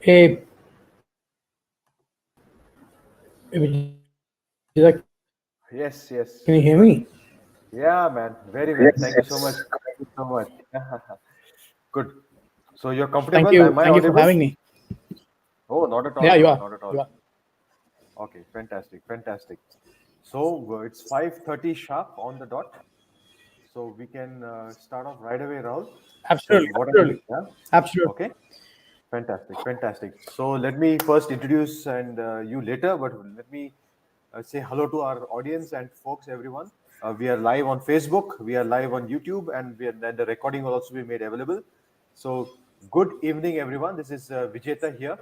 Hey, Vijetha, can you hear me? Yes, yes. Yeah, man. Very well. Thank you so much. Thank you so much. Good. So you're Thank comfortable? you. Am I Thank you for audible? having me. Oh, not at all, Yeah, you bro. are. Not at all. You are. Okay, fantastic, fantastic. So it's 5:30 sharp on the dot. So we can start off right away, Rahul. So Absolutely. what are Absolutely. the, yeah? Absolutely. Okay. Fantastic, fantastic. So let me first introduce and you later, but let me say hello to our audience and folks, everyone. We are live on Facebook, we are live on YouTube, and and the recording will also be made available. So good evening, everyone. This is Vijetha here,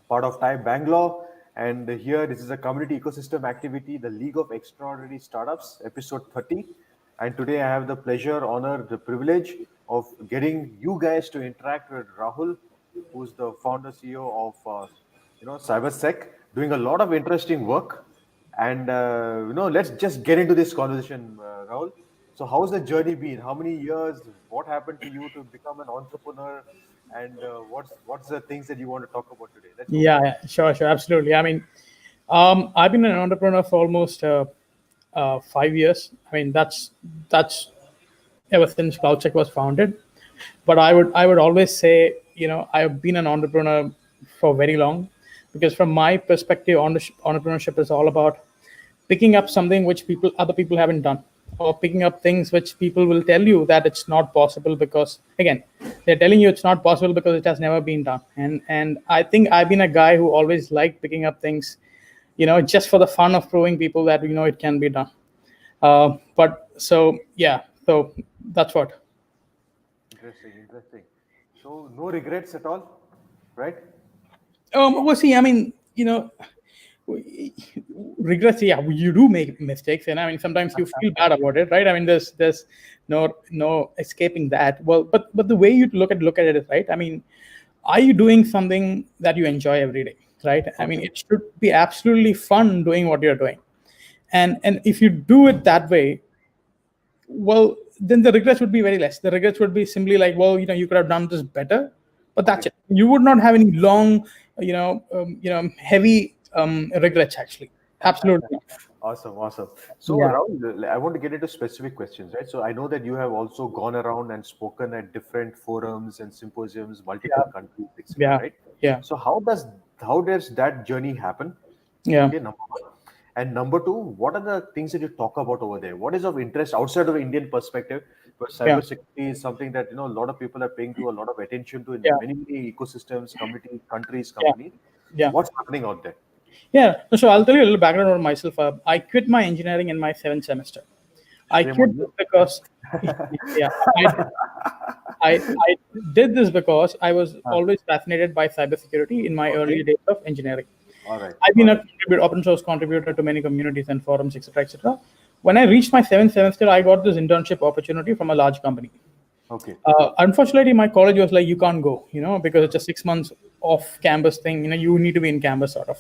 part of TIE Bangalore. And here, this is a community ecosystem activity, the League of Extraordinary Startups, episode 30. And today I have the pleasure, honor, the privilege of getting you guys to interact with Rahul, who's the founder CEO of CyberSec, doing a lot of interesting work. And let's just get into this conversation, Rahul. So, how's the journey been? How many years? What happened to you to become an entrepreneur? And what's the things that you want to talk about today? Let's go for Yeah, it. yeah, sure, sure. Absolutely. I mean, I've been an entrepreneur for almost 5 years. I mean, that's ever since CloudSEK was founded. But I would always say, I've been an entrepreneur for very long, because from my perspective, entrepreneurship is all about picking up something which other people haven't done, or picking up things which people will tell you that it's not possible, because again, they're telling you it's not possible because it has never been done. And I think I've been a guy who always liked picking up things, just for the fun of proving people that it can be done. But so yeah, so that's what. Interesting, interesting. So, no regrets at all, right? Well, see, I mean, regrets. Yeah, you do make mistakes, and I mean, sometimes you feel bad about it, right? I mean, there's no escaping that. Well, but the way you look at it is right. I mean, are you doing something that you enjoy every day, right? I mean, Okay. it should be absolutely fun doing what you're doing, and if you do it that way, well, then the regrets would be very less. The regrets would be simply like, well, you could have done this better, but that's Okay. it. You would not have any long, heavy regrets actually. Absolutely not. Awesome, awesome. So, Yeah, Rahul, I want to get into specific questions, right? So, I know that you have also gone around and spoken at different forums and symposiums, multiple yeah, countries, etc., yeah, right? yeah, So, how does that journey happen? yeah, Okay, number one. And number two, what are the things that you talk about over there? What is of interest outside of the Indian perspective? Because yeah, cybersecurity is something that a lot of people are paying to a lot of attention to in yeah, many, many ecosystems, communities, countries, yeah, companies. yeah. What's happening out there? Yeah. So I'll tell you a little background on myself. I quit my engineering in my seventh semester. I Shame on quit this you. because, yeah, I did this because I was Huh. always fascinated by cybersecurity in my Okay. early days of engineering. All right. I've All been a right. open source contributor to many communities and forums, etc., etc. When I reached my seventh semester, I got this internship opportunity from a large company. Okay. Unfortunately, my college was like, you can't go, because it's a 6 months off campus thing. You need to be in campus, sort of.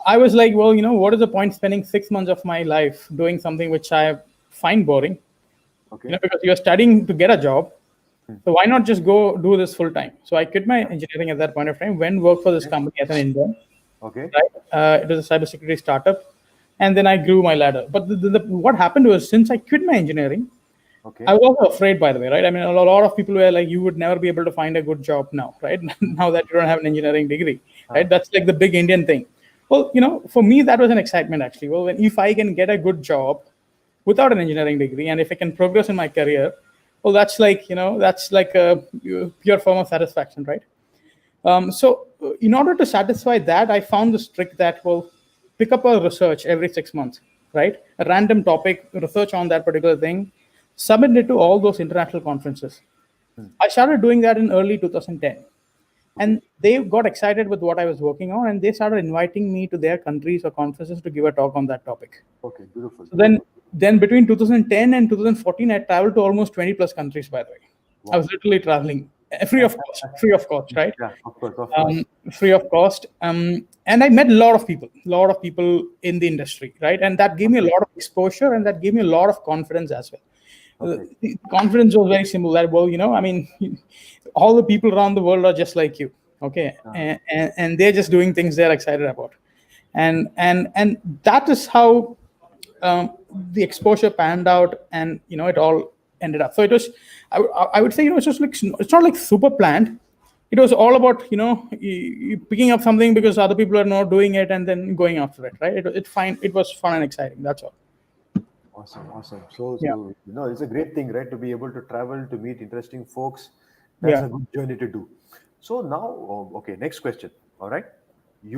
I was like, well, what is the point spending 6 months of my life doing something which I find boring? Okay. Because you're studying to get a job. Hmm. So why not just go do this full time? So I quit my engineering at that point of time, went work for this Okay. company as an intern. Okay. Right? It was a cybersecurity startup, and then I grew my ladder. But what happened was, since I quit my engineering, I Okay. was also afraid, by the way, right? I mean, a lot of people were like, you would never be able to find a good job now, right? Now that you don't have an engineering degree, Huh. right? That's like the big Indian thing. Well, for me, that was an excitement actually. Well, if I can get a good job without an engineering degree, and if I can progress in my career, well, that's like a pure form of satisfaction, right? So, in order to satisfy that, I found this trick that will pick up a research every 6 months, right? A random topic, research on that particular thing, submit it to all those international conferences. Hmm. I started doing that in early 2010, Okay. and they got excited with what I was working on, and they started inviting me to their countries or conferences to give a talk on that topic. Okay. Beautiful. So then, Beautiful. then between 2010 and 2014, I traveled to almost 20 plus countries. By the way, I was Wow. literally traveling free of cost, right? Yeah. Of course. Of course. Free of cost. And I met a lot of people in the industry, right? And that gave me a Okay. lot of exposure, and that gave me a lot of confidence as well. Okay. The confidence was very simple. That, well, I mean, all the people around the world are just like you. Okay, and they're just doing things they're excited about, and that is how the exposure panned out, and it all ended up. So it was, I would say, it's just like, it's not like super planned. It was all about you picking up something because other people are not doing it, and then going after it, right? It was fun and exciting. That's all. Awesome, awesome. So, Yeah, it's a great thing, right? To be able to travel, to meet interesting folks. That's yeah, a good journey to do. So now, okay, next question. All right. We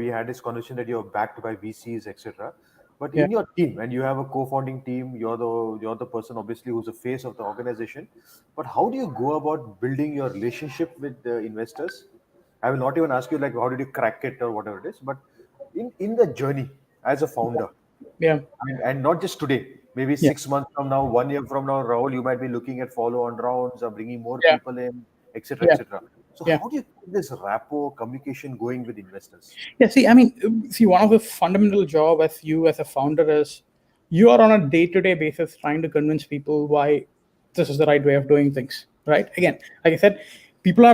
had this conversation that you're backed by VCs, etc. But yeah. in your team, and you have a co-founding team, you're the person obviously who's the face of the organization. But how do you go about building your relationship with the investors? I will not even ask you like how did you crack it or whatever it is, but in the journey as a founder, Yeah, and not just today, maybe yeah, 6 months from now, 1 year from now, Rahul, you might be looking at follow-on rounds or bringing more yeah, people in, etc., yeah, etc. So, yeah. how do you keep this rapport communication going with investors? Yeah, see, I mean, see, one of the fundamental job as you as a founder is you are on a day-to-day basis trying to convince people why this is the right way of doing things, right? Again, like I said, people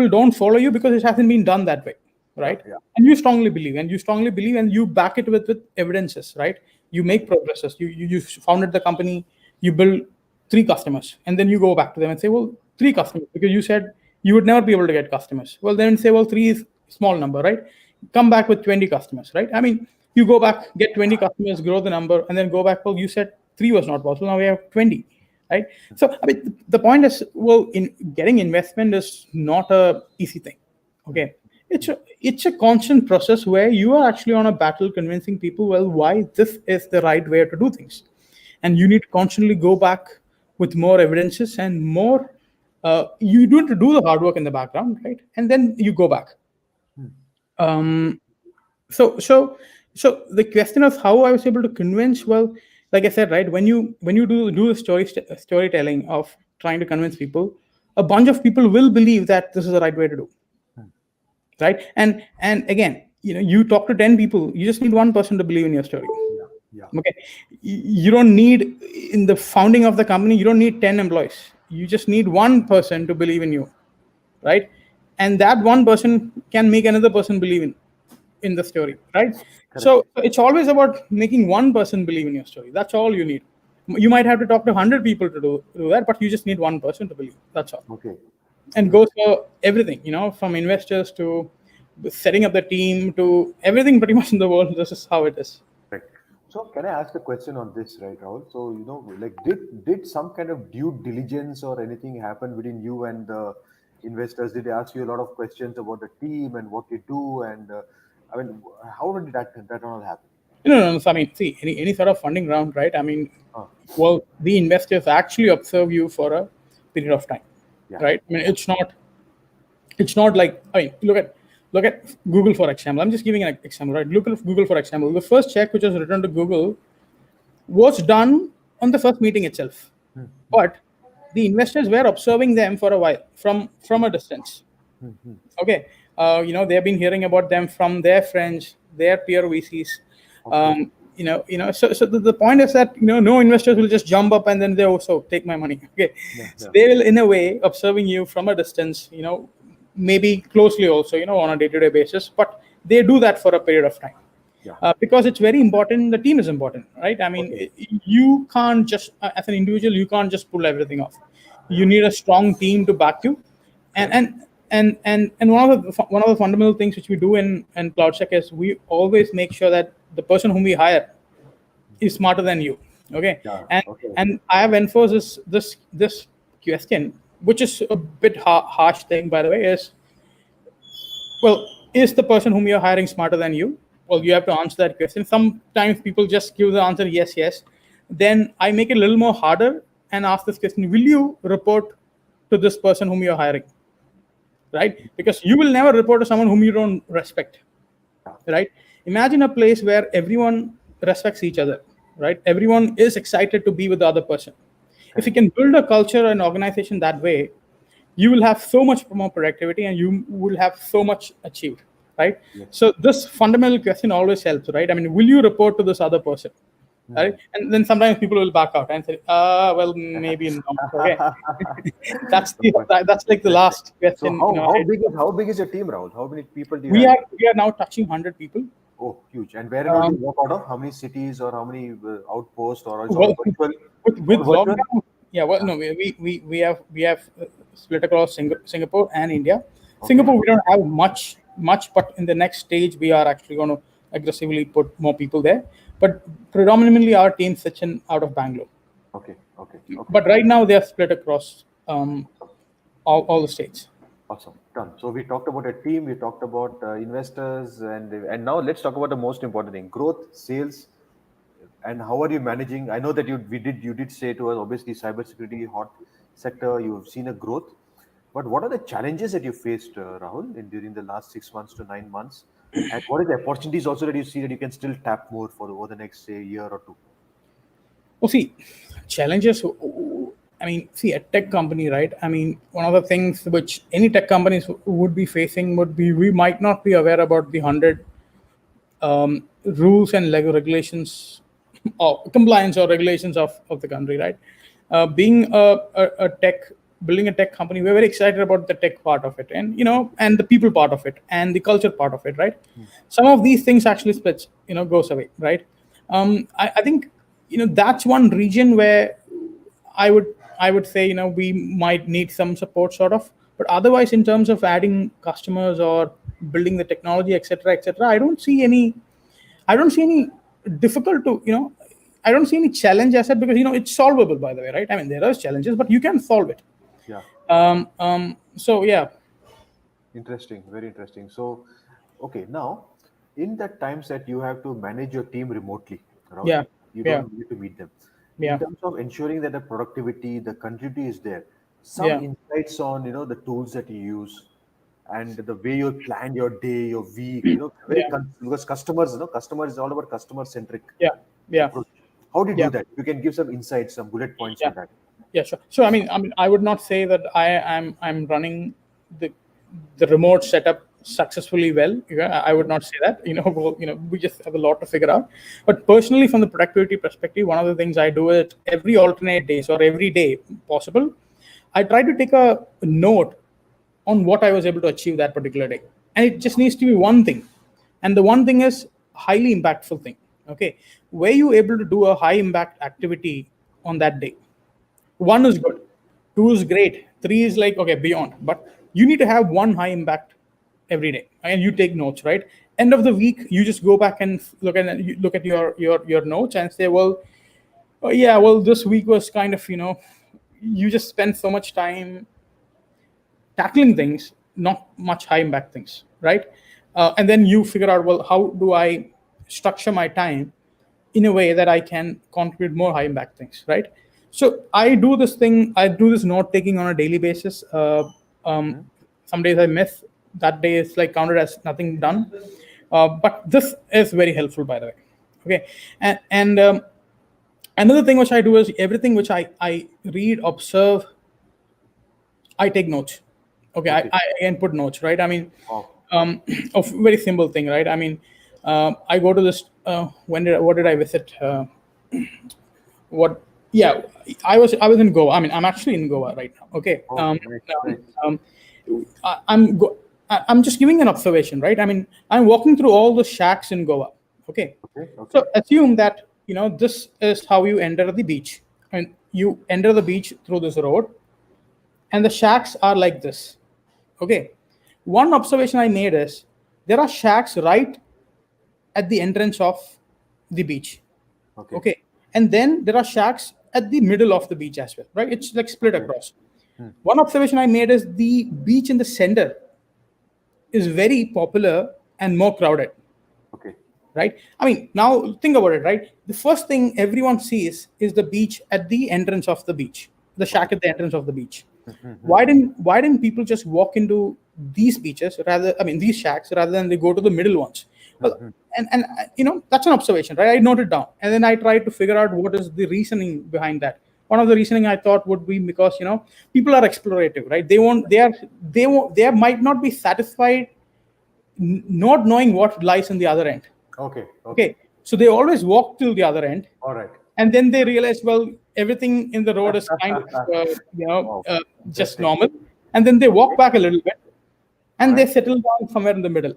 don't follow you because it hasn't been done that way, Yeah, right? yeah, And you strongly believe, and you back it with evidences, right? You make progresses. You founded the company, you build three customers, and then you go back to them and say, well, three customers, because you said you would never be able to get customers. Well, then say, well, three is small number, right? Come back with 20 customers, right? I mean, you go back, get 20 customers, grow the number, and then go back, well, you said three was not possible, now we have 20, right? So I mean, the point is, well, in getting investment is not a easy thing. Okay, it's a constant process where you are actually on a battle convincing people, well, why this is the right way to do things, and you need to constantly go back with more evidences and more. You do to do the hard work in the background, right? And then you go back. Um, so the question of how I was able to convince, well, like I said, right, when you do the storytelling of trying to convince people, a bunch of people will believe that this is the right way to do, right? And again, you talk to 10 people, you just need one person to believe in your story. yeah, yeah. Okay, you don't need, in the founding of the company, you don't need 10 employees, you just need one person to believe in you, right? And that one person can make another person believe in the story, right? Correct. So it's always about making one person believe in your story. That's all you need. You might have to talk to 100 people to do that, but you just need one person to believe. That's all. Okay. And goes for everything, from investors to setting up the team to everything pretty much in the world. This is how it is. Correct. So, can I ask a question on this, right, Rahul? So, like, did some kind of due diligence or anything happen between you and the investors? Did they ask you a lot of questions about the team and what you do? And I mean, how did that all happen? No. So, I mean, see, any sort of funding round, right? I mean, Uh, well, the investors actually observe you for a period of time, yeah, right? I mean, yeah, it's not like, I mean, look at Google, for example. I'm just giving an example, right? Look at Google, for example. The first check which was returned to Google was done on the first meeting itself, but the investors were observing them for a while from a distance. Okay, they've been hearing about them from their friends, their peer VCs. okay, So the point is that no investors will just jump up and then they also take my money. Okay, yeah, so yeah, they will, in a way, observing you from a distance. Maybe closely also, on a day-to-day basis, but they do that for a period of time. yeah, Because it's very important. The team is important, right? I mean, okay, you can't just, as an individual, you can't just pull everything off. You need a strong team to back you, and correct, and one of the fundamental things which we do in CloudSEK is we always make sure that the person whom we hire is smarter than you. Okay, yeah, and okay, and I have emphasized this question, which is a bit harsh thing, by the way, is, well, is the person whom you're hiring smarter than you? Well, you have to answer that question. Sometimes people just give the answer yes, yes. Then I make it a little more harder and ask this question: will you report to this person whom you're hiring? Right? Because you will never report to someone whom you don't respect. Right? Imagine a place where everyone respects each other. Right? Everyone is excited to be with the other person. If you correct, can build a culture and organization that way, you will have so much more productivity and you will have so much achieved, right? yes, So this fundamental question always helps, right? I mean, will you report to this other person? right? And then sometimes people will back out and say, well, maybe not. Okay, that's like the Interesting. last So question. how big is your team, Rahul? How many people do you We have? are now touching 100 people. Oh, huge. And where and all do Um, you work out of? How many cities or how many outposts, or it's all well, virtual? with All virtual? lockdown, yeah. Well, Yeah. no, we have split across Singapore and India. Okay. Singapore, we don't have much, but in the next stage, we are actually going to aggressively put more people there. But predominantly, our team sits in out of Bangalore. Okay. Okay. Okay. But right now, they are split across all the states. Awesome. Done. So we talked about a team, we talked about investors, and now let's talk about the most important thing: growth, sales, and how are you managing? I know that you did say to us, obviously, cybersecurity hot sector. You have seen a growth, but what are the challenges that you faced, Rahul, during the last 6 months to 9 months? And what are the opportunities also that you see that you can still tap more for over the next, say, year or two? Well, see, challenges. I mean, see, a tech company, right? I mean, one of the things which any tech companies would be facing would be we might not be aware about the 100 rules and regulations or compliance or regulations of the country, right? Being a tech, building a tech company, we're very excited about the tech part of it, and and the people part of it, and the culture part of it, right? Some of these things actually splits, goes away, right? I think that's one region where I would I would say we might need some support sort of, but otherwise in terms of adding customers or building the technology, etc., I don't see any difficult to I don't see any challenge as such because it's solvable, by the way, right? I mean, there are challenges, but you can solve it. Yeah. So yeah. Interesting, very interesting. So, okay, now in that times that you have to manage your team remotely, Rahul, Yeah. you Yeah. don't need to meet them. In Yeah. terms of ensuring that the productivity, the continuity is there, some Yeah. insights on the tools that you use and the way you plan your day, your week, very Yeah. because customers, customer is all about customer centric Yeah. Yeah. approach. How do you do Yeah. that? You can give some insights, some bullet points Yeah. on that. Yeah, sure. So I mean, I would not say that I'm running the remote setup successfully well. Yeah, I would not say that. We just have a lot to figure out. But personally, from the productivity perspective, one of the things I do is every alternate days or every day possible, I try to take a note on what I was able to achieve that particular day, and it just needs to be one thing, and the one thing is highly impactful thing. Okay, were you able to do a high impact activity on that day? One is good, two is great, three is like okay beyond, but you need to have one high impact every day, and you take notes, right? End of the week, you just go back and look at your notes and say, well, oh, yeah, well, this week was kind of you just spent so much time tackling things, not much high impact things, right? And then you figure out, well, how do I structure my time in a way that I can contribute more high impact things, right? So I do this note taking on a daily basis. Um, some days I miss, that day is like counted as nothing done. But this is very helpful, by the way. Okay, and another thing which I do is everything which I read, observe, I take notes. Okay, Okay. I can put notes, right? I mean, Wow. a very simple thing, right? I mean, I go to this. What did I visit? What? Yeah, I was in Goa. I mean, I'm actually in Goa right now. Okay, Oh, nice, nice. um, I'm just giving an observation, right? I mean, I'm walking through all the shacks in Goa. Okay, Okay, okay. so assume that this is how you enter the beach. I mean, you enter the beach through this road, and the shacks are like this. Okay, one observation I made is there are shacks right at the entrance of the beach. Okay. Okay, and then there are shacks at the middle of the beach as well, right? It's like split Okay. across. One observation I made is the beach in the center is very popular and more crowded, Okay. right? I mean, now think about it, right? The first thing everyone sees is the beach at the entrance of the beach, the shack Okay. at the entrance of the beach. Why didn't people just walk into these beaches rather? I mean, these shacks rather than they go to the middle ones? Well, and that's an observation, right? I noted down, and then I tried to figure out what is the reasoning behind that. One of the reasoning I thought would be because people are explorative, right? They might not be satisfied not knowing what lies in the other end. Okay. Okay. Okay, So they always walk till the other end, All right. and then they realize, well, everything in the road is kind of Wow. just Interesting. normal, and then they walk Okay. back a little bit, All and they right. settle down somewhere in the middle.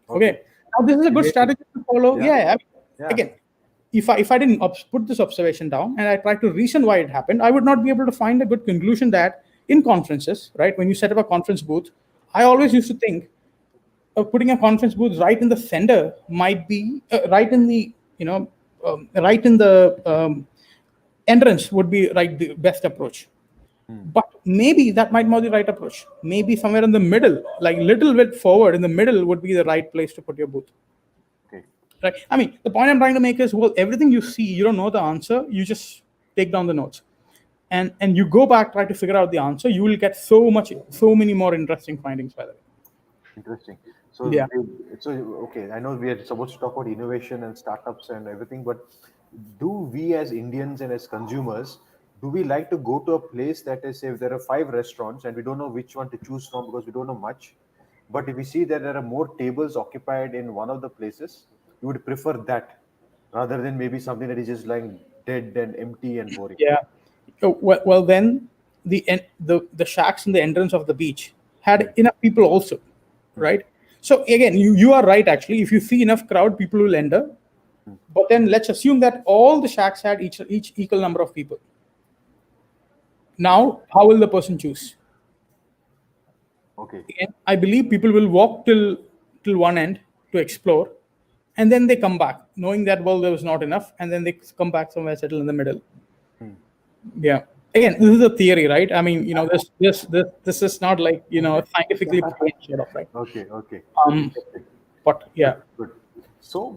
Okay. Okay, now this is a good Amazing. strategy to follow. Yeah. Yeah, I mean, Yeah. again, if I didn't put this observation down and I tried to reason why it happened, I would not be able to find a good conclusion that in conferences, right, when you set up a conference booth, I always used to think putting a conference booth right in the center might be right in the right in the entrance would be right the best approach. But maybe that might not be the right approach. Maybe somewhere in the middle, like little bit forward in the middle, would be the right place to put your booth. Okay. Right? I mean, the point I'm trying to make is, well, everything you see, you don't know the answer. You just take down the notes, and you go back try to figure out the answer. You will get so many more interesting findings by the way. Interesting. So, Yeah. okay, I know we are supposed to talk about innovation and startups and everything, but do we as Indians and as consumers, do we like to go to a place that is, say, if there are five restaurants and we don't know which one to choose from because we don't know much, but if we see that there are more tables occupied in one of the places, you would prefer that rather than maybe something that is just lying dead and empty and boring. Yeah. Well, then the shacks in the entrance of the beach had enough people also, right? So again, you are right actually. If you see enough crowd, people will enter. But then let's assume that all the shacks had each equal number of people. Now, how will the person choose? Okay. Again, I believe people will walk till one end to explore, and then they come back, knowing that well there was not enough, and then they come back somewhere, settle in the middle. Yeah. Again, this is a theory, right? I mean, this is not like scientifically proven sort of, right? Okay. Okay. Um, Interesting. but Good, yeah, good. So,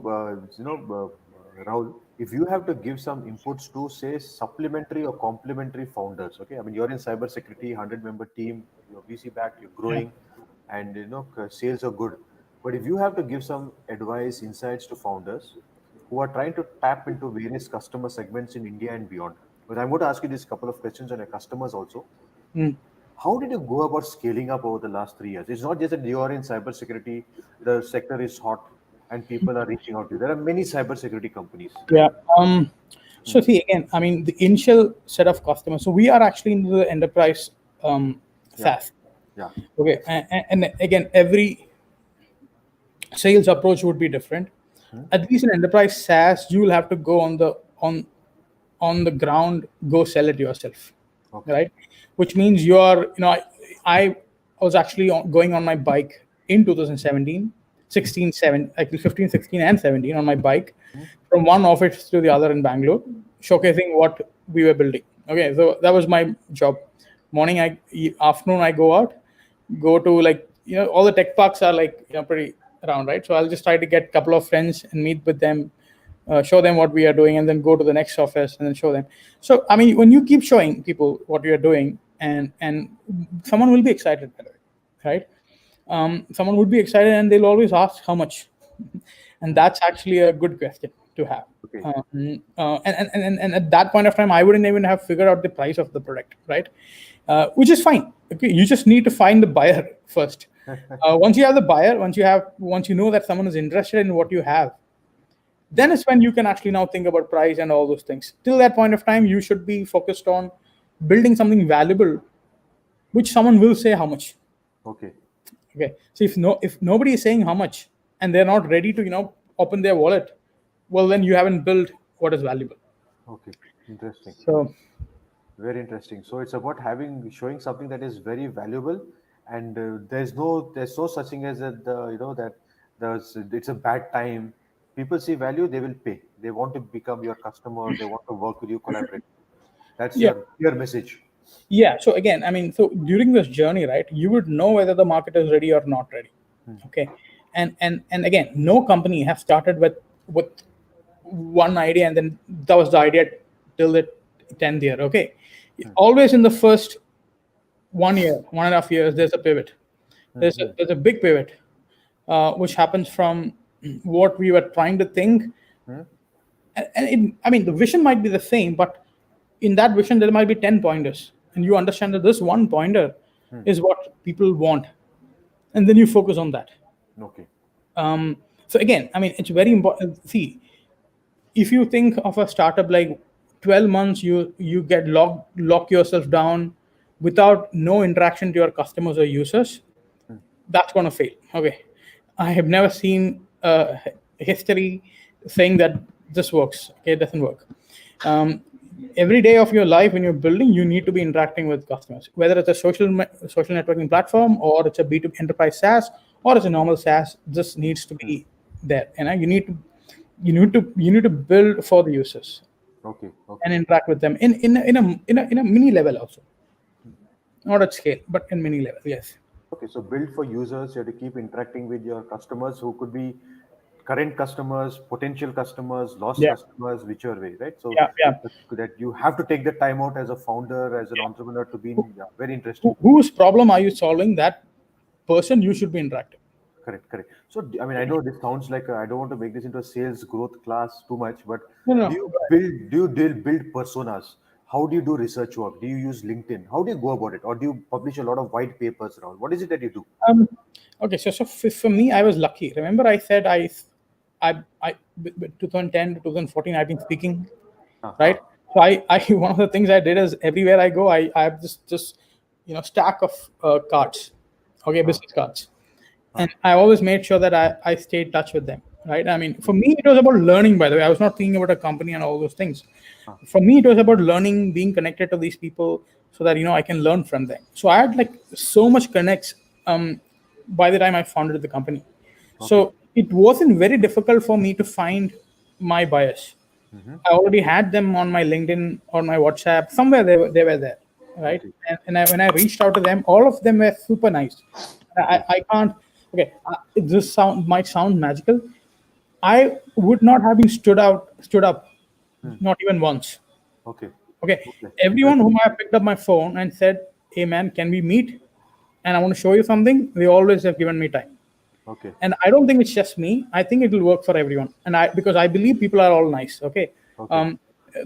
Rahul, if you have to give some inputs to, say, supplementary or complementary founders, okay? I mean, you're in cybersecurity, 100-member team, you're VC backed, you're yeah, growing, and sales are good. But if you have to give some advice, insights to founders who are trying to tap into various customer segments in India and beyond, but I'm going to ask you this couple of questions on your customers also. mm, How did you go about scaling up over the last 3 years? It's not just that you're in cybersecurity, the sector is hot and people are reaching out to you. There are many cybersecurity companies. yeah. So see again, I mean, the initial set of customers. So we are actually in the enterprise Yeah, SaaS. yeah, Okay, and again, every sales approach would be different. At least in enterprise SaaS, you will have to go on the ground, go sell it yourself, okay. right? Which means I was actually going on my bike in 2017, 16, 7, actually 15, 16, and 17 on my bike from one office to the other in Bangalore, showcasing what we were building. Okay, so that was my job. Morning, afternoon, I go out, go to all the tech parks are pretty around, right? So I'll just try to get a couple of friends and meet with them, show them what we are doing, and then go to the next office and then show them. So I mean, when you keep showing people what you're doing, and someone will be excited by it, right? Someone would be excited, and they'll always ask how much, and that's actually a good question to have. Okay. And at that point of time, I wouldn't even have figured out the price of the product, right? Which is fine. Okay, you just need to find the buyer first. Once you have the buyer, once you know that someone is interested in what you have, then it's when you can actually now think about price and all those things. Till that point of time, you should be focused on building something valuable, which someone will say how much. Okay. Okay, so if nobody is saying how much and they're not ready to open their wallet, well then you haven't built what is valuable. Okay. Interesting. So Very interesting. So it's about showing something that is very valuable, and there's no such thing as that that it's a bad time. People see value, they will pay. They want to become your customer. They want to work with you, collaborate. That's yeah, your clear message. yeah. So again, I mean, so during this journey, right, you would know whether the market is ready or not ready. Okay, and again, no company has started with one idea and then that was the idea till the 10th year. Okay, always in the first 1 year, 1.5 years, there's a pivot. There's a big pivot, which happens from what we were trying to think. I mean, the vision might be the same, but in that vision, there might be 10 pointers. And you understand that this one pointer is what people want. And then you focus on that. Okay. So again, I mean, it's very important. See, if you think of a startup like 12 months, you get lock yourself down without no interaction to your customers or users, that's going to fail. Okay, I have never seen history saying that this works. Okay, it doesn't work. um, every day of your life when you're building, you need to be interacting with customers, whether it's a social networking platform, or it's a B2B enterprise SaaS, or it's a normal SaaS. This needs to be there, and you need to build for the users Okay. and Okay. interact with them in a mini level also, not at scale, but in mini level. Yes. Okay. So build for users. You have to keep interacting with your customers who could be current customers, potential customers, lost Yeah. customers, whichever way, right? So Yeah. Yeah. that you have to take the time out as a founder, as an entrepreneur to be in, yeah, very interesting. Whose problem are you solving? That person you should be interacting. Correct, correct. So, I mean, I know this sounds like I don't want to make this into a sales growth class too much, but No, no, do no. you build personas? How do you do research work? Do you use LinkedIn? How do you go about it? Or do you publish a lot of white papers around? What is it that you do? Um, okay, so for me, I was lucky. Remember, I said I 2010 to 2014, I've been speaking, right? Uh-huh. So I one of the things I did is everywhere I go, I have this stack of cards, okay, Uh, business cards, uh, and I always made sure that I stay in touch with them, right? I mean, for me, it was about learning. By the way, I was not thinking about a company and all those things. uh, For me, it was about learning, being connected to these people, so that I can learn from them. So I had like so much connects by the time I founded the company. okay. So it wasn't very difficult for me to find my buyers. Mm-hmm. I already had them on my LinkedIn or my WhatsApp. Somewhere they were there, right? Okay. And when I reached out to them, all of them were super nice. Okay. I can't. Okay, this might sound magical. I would not have been stood up, Hmm. not even once. Okay. Okay, Okay. everyone Interesting. whom I picked up my phone and said, "Hey man, can we meet? And I want to show you something." They always have given me time. Okay. And I don't think it's just me. I think it will work for everyone. And because I believe people are all nice. Okay. Okay. Um,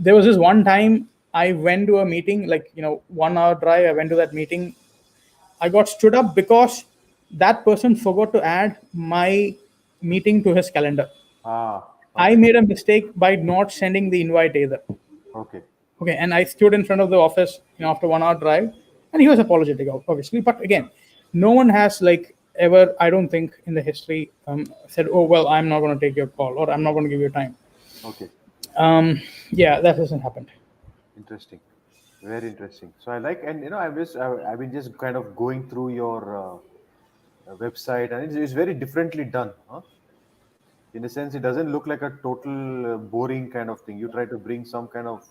there was this one time I went to a meeting, like 1 hour drive. I went to that meeting. I got stood up because that person forgot to add my meeting to his calendar. Ah, I okay. made a mistake by not sending the invite either. Okay. Okay, and I stood in front of the office, after 1 hour drive, and he was apologetic, obviously. But again, no one has like ever, I don't think, in the history said, "Oh well, I'm not going to take your call," or "I'm not going to give you time." Okay. Yeah, that hasn't happened. Interesting. Very interesting. So I like, and I've been just kind of going through your website, and it's very differently done, huh? In a sense, it doesn't look like a total boring kind of thing. You try to bring some kind of,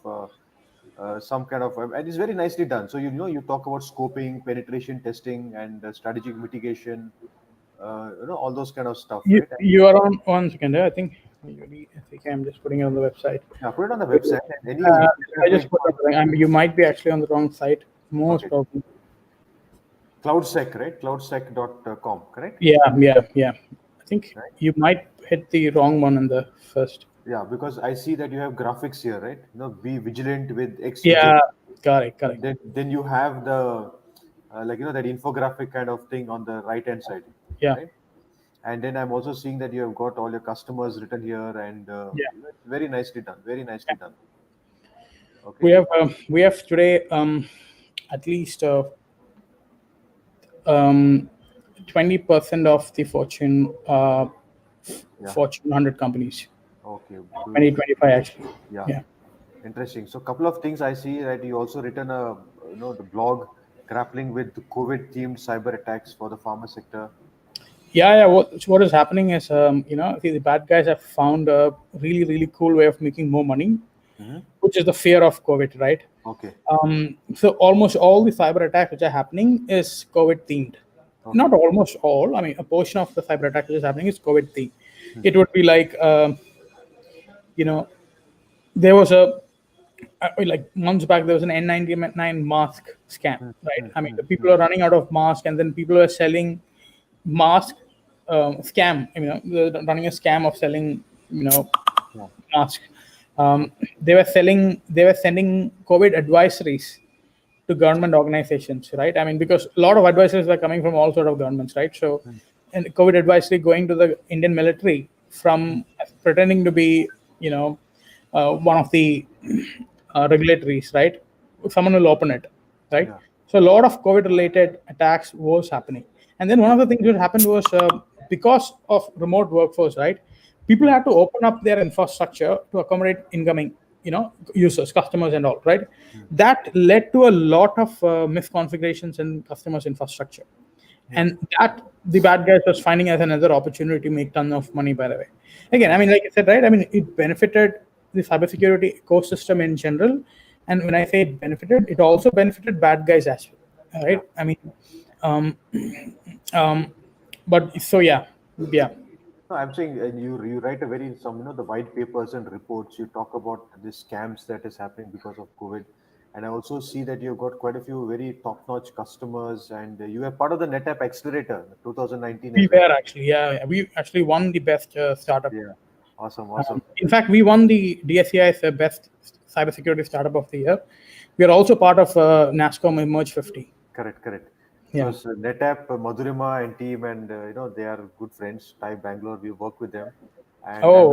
and it's very nicely done. So you talk about scoping, penetration testing, and strategic mitigation, all those kind of stuff, You right? And, you are on 1 second. I think. I think I'm just putting it on the website. yeah, put it on the website, and any Uh, I listeners just put it. You might be actually on the wrong site. Most okay, probably. CloudSEK, right? CloudSEK.com, correct? Yeah, yeah, yeah. I think Right? you might hit the wrong one in the first. Yeah, because I see that you have graphics here, right? Be vigilant with X widget. Yeah, correct, correct. Then you have the that infographic kind of thing on the right hand side, Yeah, right? And then I'm also seeing that you have got all your customers written here, and yeah. it's very nicely done. Very nicely done. We Okay. have we have today at least 20% of the Yeah. Fortune 100 companies. Okay. 2025 actually. Yeah. Yeah. Interesting. So, a couple of things I see that you also written the blog grappling with the COVID themed cyber attacks for the pharma sector. Yeah, yeah. What is happening is, see, the bad guys have found a really, really cool way of making more money, Hmm. which is the fear of COVID, right? Okay. So almost all the cyber attacks which are happening is COVID themed. Okay. Not almost all. I mean, a portion of the cyber attack which is happening is COVID themed. Hmm. It would be like, you know, there was like months back there was an N99 mask scam, Hmm. right? Hmm. I mean, Hmm. the Hmm. people are running out of masks, and then people are selling mask scam. They're running a scam of selling, Yeah. mask. They were sending COVID advisories to government organizations, right? I mean, because a lot of advisories were coming from all sort of governments, right? So, Hmm. and COVID advisory going to the Indian military from pretending to be, you know, one of the regulatories, right? Someone will open it, right? Yeah. So a lot of COVID-related attacks was happening, and then one of the things that happened was because of remote workforce, right? People had to open up their infrastructure to accommodate incoming, users, customers, and all, right? That led to a lot of misconfigurations in customers' infrastructure, Yeah. and that the bad guys was finding as another opportunity to make ton of money. By the way, again, I mean, like I said, right? I mean, it benefited the cybersecurity ecosystem in general, and when I say it benefited, it also benefited bad guys as well, Yeah. right? I mean, um, um, but so yeah, yeah. No, I'm saying you write a very some the white papers and reports. You talk about the scams that is happening because of COVID, and I also see that you've got quite a few very top-notch customers, and you are part of the Netapp Accelerator 2019 We as well. were actually, yeah, we actually won the best startup. Yeah, awesome, awesome. In fact, we won the DSCI's best cybersecurity startup of the year. We are also part of NASCOM Emerge 50. Correct, correct. Yeah. Because Netapp, Madhurima and team, and they are good friends. Thai Bangalore, we work with them, and Oh,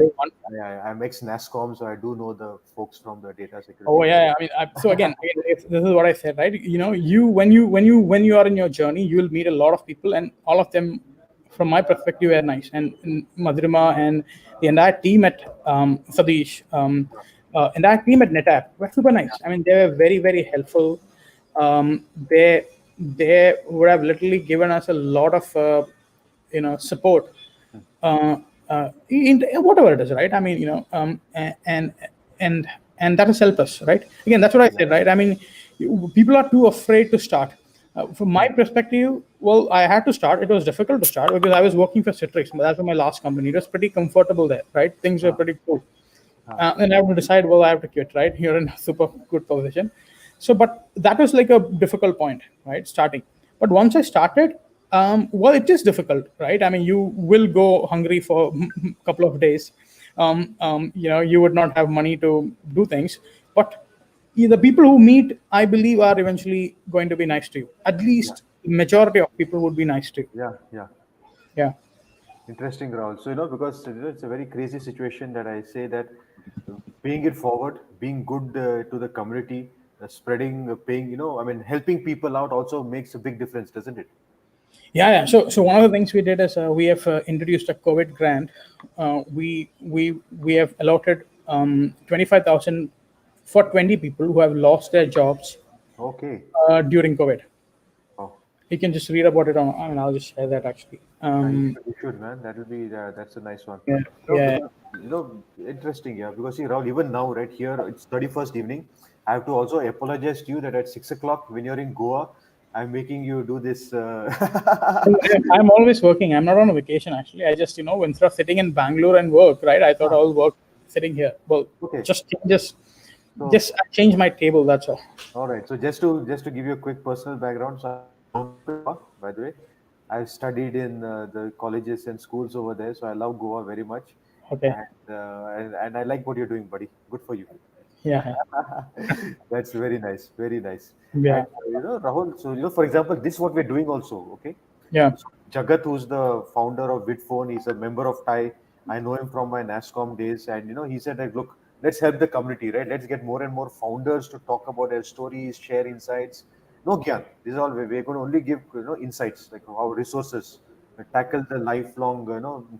I'm ex NASCOM, so I do know the folks from the data oh security. yeah, yeah. I mean, so again, this is what I said, right? You when you are in your journey, you will meet a lot of people, and all of them, from my perspective, are nice. And Madhurima and the entire team at Sadish, entire team at Netapp were super nice. I mean, they were very very helpful. They would have literally given us a lot of support uh, in whatever it is, right? I mean, and and that has helped us, right? Again, that's what I said, right? I mean, people are too afraid to start. From my perspective, well, I had to start. It was difficult to start because I was working for Citrix. That was my last company. It was pretty comfortable there, right? Things were Ah, pretty cool. ah, And I have to decide, well, I have to quit, right? You're in a super good position. So, but that was like a difficult point, right? Starting. But once I started, well, it is difficult, right? I mean, you will go hungry for a couple of days. You would not have money to do things. But the people who meet, I believe, are eventually going to be nice to you. At yeah, least the majority of people would be nice to you. yeah, yeah. Yeah. Interesting, Rahul. So, because it's a very crazy situation that I say that paying it forward, being good to the community, spreading, paying, I mean, helping people out also makes a big difference, doesn't it? Yeah, yeah. So one of the things we did is we have introduced a COVID grant. We have allotted 25,000 for 20 people who have lost their jobs Okay. during COVID. Oh, You can just read about it on. I mean, I'll just share that actually. you should, man. That will be that's a nice one. Yeah, No, yeah. because interesting, yeah. Because see, Rahul, even now, right here, it's 31st evening. I have to also apologize to you that at 6 o'clock when you're in Goa, I'm making you do this. I'm always working. I'm not on a vacation actually. I just instead of sitting in Bangalore and work, right? I thought Ah, I'll work sitting here. Well, okay. just So I changed my table. That's all. all right. So just to give you a quick personal background, so I'm from Goa, by the way. I studied in the colleges and schools over there, so I love Goa very much, Okay. and I like what you're doing, buddy. Good for you. Yeah. That's very nice, very nice. And Yeah. Rahul. So for example, this is what we're doing also. Okay, Yeah. so Jagat, who's the founder of Vidphone, he's a member of TIE. I know him from my NASCOM days, and he said like, look, let's help the community, right? Let's get more and more founders to talk about their stories, share insights. No gyan. This is all we're going to only give insights like how resources tackle the lifelong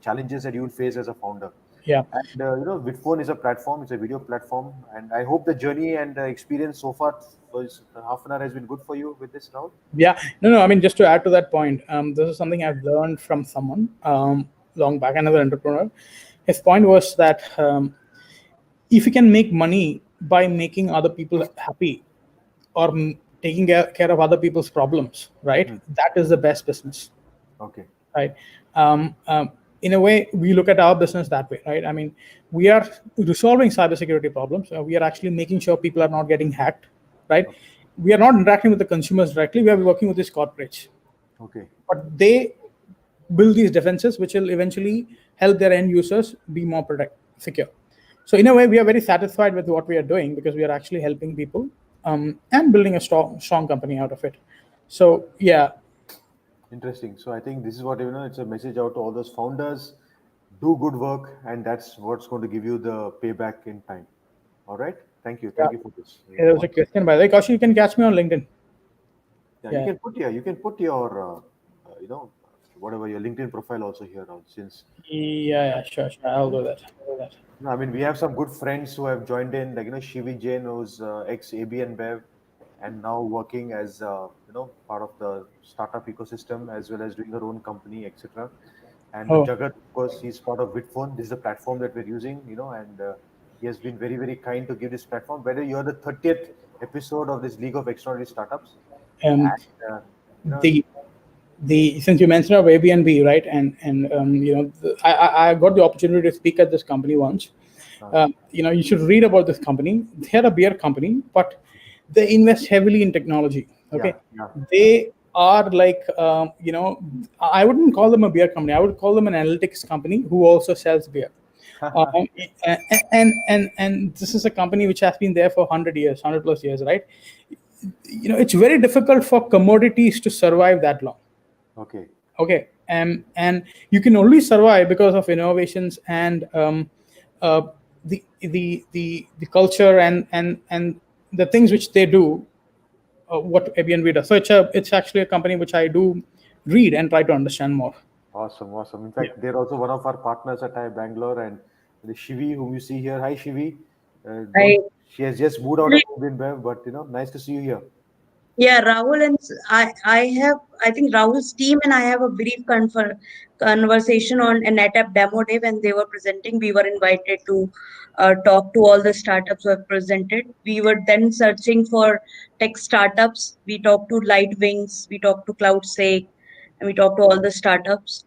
challenges that you will face as a founder. Yeah. And Vidphone is a platform, it's a video platform, and I hope the journey and experience so far was half an hour has been good for you with this round. Yeah, no. I mean, just to add to that point, this is something I've learned from someone long back, another entrepreneur. His point was that if you can make money by making other people happy or taking care of other people's problems, right? Hmm. That is the best business, Okay. right? In a way, we look at our business that way, right? I mean, we are resolving cybersecurity problems. We are actually making sure people are not getting hacked, right? Okay. We are not interacting with the consumers directly. We are working with these corporates, Okay. but they build these defenses, which will eventually help their end users be more secure. So in a way, we are very satisfied with what we are doing because we are actually helping people and building a strong company out of it. So yeah, Interesting. So I think this is what it's a message out to all those founders. Do good work, and that's what's going to give you the payback in time. All right. Yeah. Thank you for this. There was a question by the way. Kaushik, you can catch me on LinkedIn. Yeah, Yeah. you can put your whatever your LinkedIn profile also here now, since Yeah, sure. I'll do that. no, I mean, we have some good friends who have joined in, like, Shivi Jain, who's ex ABN Bev, and now working as, part of the startup ecosystem as well as doing her own company, etc. And Oh, Jagat, of course, he's part of Bitphone. This is the platform that we're using, and he has been very, very kind to give this platform. Whether you're the 30th episode of this League of Extraordinary Startups, um, and, the since you mentioned of Airbnb, right? And I got the opportunity to speak at this company once. You should read about this company. They're a beer company, but they invest heavily in technology. yeah, Okay, yeah. they are like I wouldn't call them a beer company. I would call them an analytics company who also sells beer. Um, and this is a company which has been there for 100 years, 100 plus years, right? It's very difficult for commodities to survive that long. Okay. Okay, and you can only survive because of innovations and uh, the culture and the things which they do, what Airbnb does. So it's actually a company which I do read and try to understand more. Awesome, awesome. In Yeah. fact, they're also one of our partners at Bangalore, and the Shivi, whom you see here. Hi, Shivi. Don't I She has just moved out of Bev, but nice to see you here. Yeah, Rahul and I think Rahul's team and I have a brief conversation on a Netapp demo day when they were presenting. We were invited to talk to all the startups who have presented. We were then searching for tech startups. We talked to Lightwings, we talked to CloudSEK, and we talked to all the startups.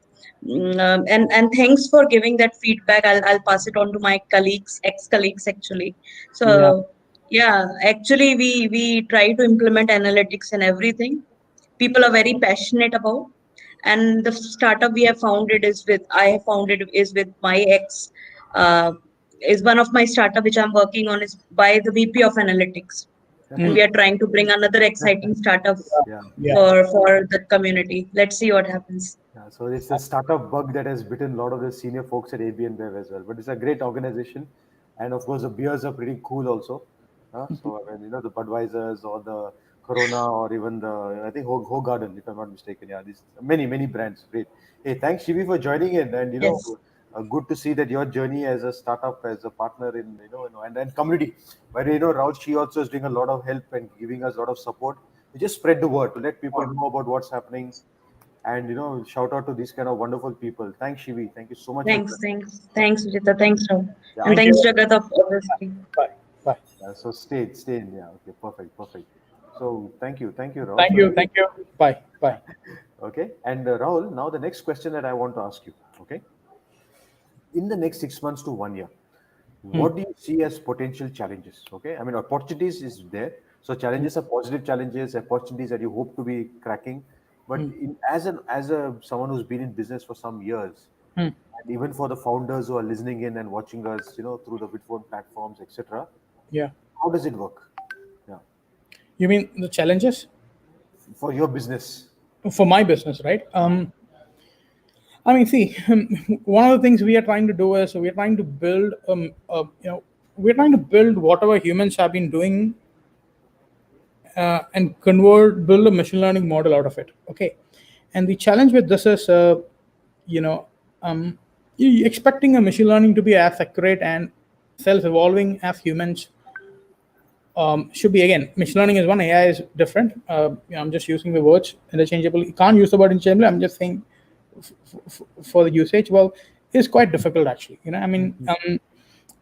And thanks for giving that feedback. I'll pass it on to my colleagues, ex-colleagues actually. Yeah. So yeah, actually, we try to implement analytics and everything. People are very passionate about, and the startup we have founded is with I have founded is with my ex. Uh, is one of my startup which I'm working on is by the VP of analytics, and Mm. we are trying to bring another exciting startup Yeah. Yeah. for the community. Let's see what happens. Yeah, so it's a startup bug that has bitten a lot of the senior folks at ABN Bev as well. But it's a great organization, and of course the beers are pretty cool also. So I mean, the Budweisers or the Corona or even the I think Ho Garden, if I'm not mistaken. Yeah, these many brands. Great. Hey, thanks Shivi for joining in, and Yes, good to see that your journey as a startup, as a partner in and community. But Rahul, she also is doing a lot of help and giving us a lot of support. We just spread the word to let people know about what's happening, and shout out to these kind of wonderful people. Thanks, Shivi. Thank you so much for thanks, Vijetha, thanks, Rahul, yeah. and Thank thanks, you. Jagat, obviously. Bye. Bye. So stay in. Yeah. Okay. Perfect. So thank you, Rahul. Thank So you. let me Thank you. Bye. Bye. okay. And Rahul, now the next question that I want to ask you. Okay. In the next 6 months to 1 year, what do you see as potential challenges? Okay. I mean, opportunities is there. So challenges are positive challenges, opportunities that you hope to be cracking. But as a someone who's been in business for some years, Hmm. and even for the founders who are listening in and watching us, through the Bitphone platforms, etc. Yeah. How does it work? Yeah, You mean the challenges for your business. for my business, right? I mean, see, one of the things we are trying to do is we're trying to build, we're trying to build whatever humans have been doing and build a machine learning model out of it. Okay, and the challenge with this is, you know, expecting a machine learning to be as accurate and self-evolving as humans should be. Again, machine learning is one, AI is different. I'm just using the words interchangeably. You can't use the word interchangeably. I'm just saying for the usage. Well, it's quite difficult actually. I mean,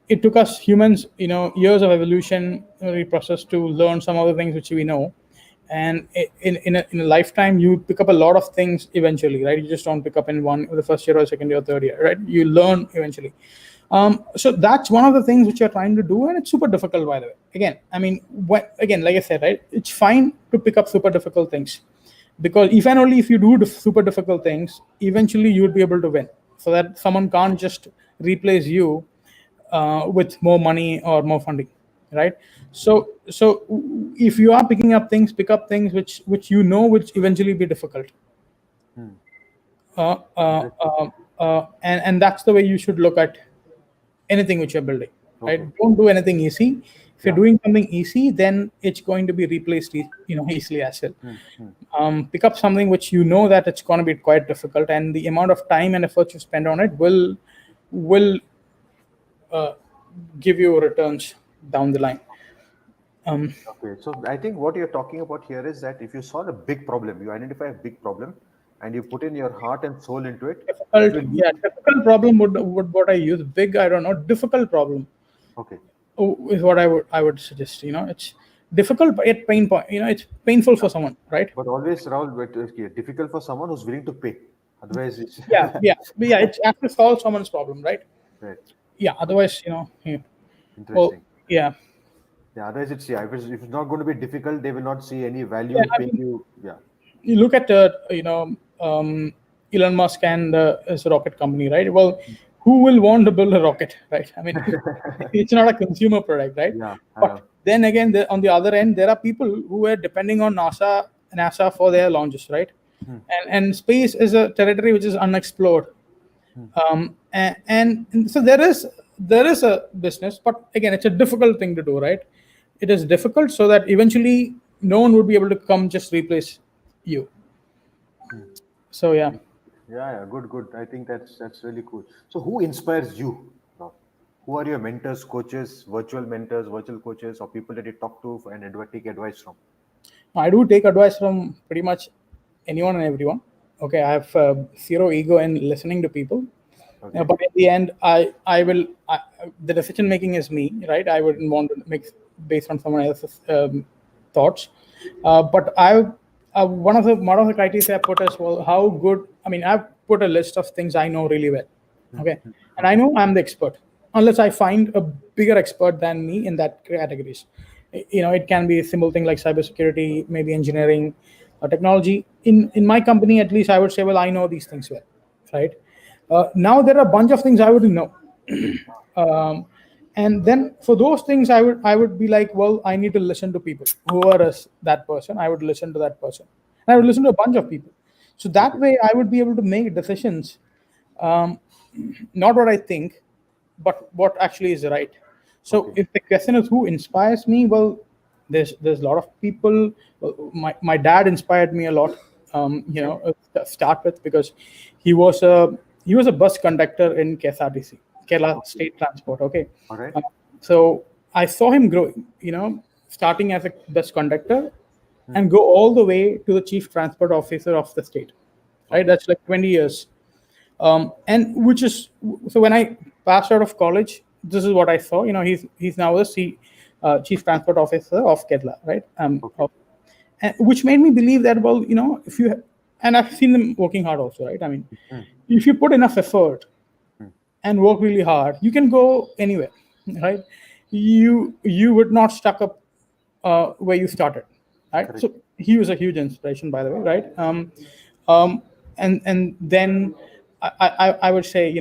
it took us humans, years of evolution, process to learn some of the things which we know. And in a lifetime, you pick up a lot of things eventually, right? You just don't pick up in the first year or second year or third year, right? You learn eventually. So that's one of the things which you're trying to do, and it's super difficult, by the way. Again, I mean, again, like I said, right? It's fine to pick up super difficult things, because if and only if you do super difficult things, eventually you would be able to win. So that someone can't just replace you with more money or more funding, right? So if you are picking up things, pick up things which which eventually be difficult. Hmm. uh, uh, Interesting. uh, and that's the way you should look at anything which you're building. right? Okay. Don't do anything easy. If you're Yeah. doing something easy, then it's going to be replaced, easily as well. Pick up something which you know that it's going to be quite difficult, and the amount of time and effort you spend on it will uh, give you returns down the line. Okay. So I think what you're talking about here is that if you solve a big problem, you identify a big problem, and you put in your heart and soul into it, it Difficult, will yeah, lead. difficult problem would what I use. Big, I don't know. Difficult problem Okay. is what I would suggest. It's difficult, but yet pain point. It's painful for someone, right? But always, Rahul, okay, difficult for someone who's willing to pay. Otherwise, it's Yeah, yeah, but yeah. It's have to solve someone's problem, right? right. Yeah. Okay. Otherwise, yeah. Well, Interesting. yeah, Yeah. Otherwise, it's yeah. If it's not going to be difficult, they will not see any value yeah. in I paying mean, you. Yeah. you look at Elon Musk and his rocket company, right? Well, who will want to build a rocket, right? I mean, it's not a consumer product, right? Yeah. I But know. then again, on the other end, there are people who are depending on NASA for their launches, right? And space is a territory which is unexplored. And so there is a business, but again, it's a difficult thing to do, right? It is difficult so that eventually no one would be able to come just replace you. So yeah. Yeah. Yeah. Good. Good. I think that's really cool. So, who inspires you, Rahul? Who are your mentors, coaches, virtual mentors, virtual coaches, or people that you talk to and take advice from? I do take advice from pretty much anyone and everyone. Okay, I have zero ego in listening to people. Okay. But in the end, the decision making is me, right? I wouldn't want to make based on someone else's thoughts. But one of the criteria I put as well, how good. I mean, I've put a list of things I know really well. Okay, and I Okay. know I'm the expert unless I find a bigger expert than me in that categories. It can be a simple thing like cybersecurity, maybe engineering, or technology. In my company, at least, I would say, well, I know these things well, right? Now there are a bunch of things I wouldn't know. um, and then for those things, I would be like, well, I need to listen to people. Whoever is that person, I would listen to that person, and I would listen to a bunch of people. So that Okay. way, I would be able to make decisions, um, not what I think, but what actually is right. So Okay. if the question is who inspires me, well, there's a lot of people. Well, my dad inspired me a lot. Okay. To start with, because he was a bus conductor in KSRTC, Kerala Okay. State Transport. Okay, All right. uh, so I saw him grow. Starting as a bus conductor and go all the way to the chief transport officer of the state. Right, Okay. that's like 20 years. And which is so when I passed out of college, this is what I saw. He's now the chief transport officer of Kerala, right? Okay. And which made me believe that, well, if you and I've seen them working hard also, right? I mean, if you put enough effort and work really hard, you can go anywhere, right? You would not stuck up where you started, right? Correct. So he was a huge inspiration, by the way, right? Um, and then I would say,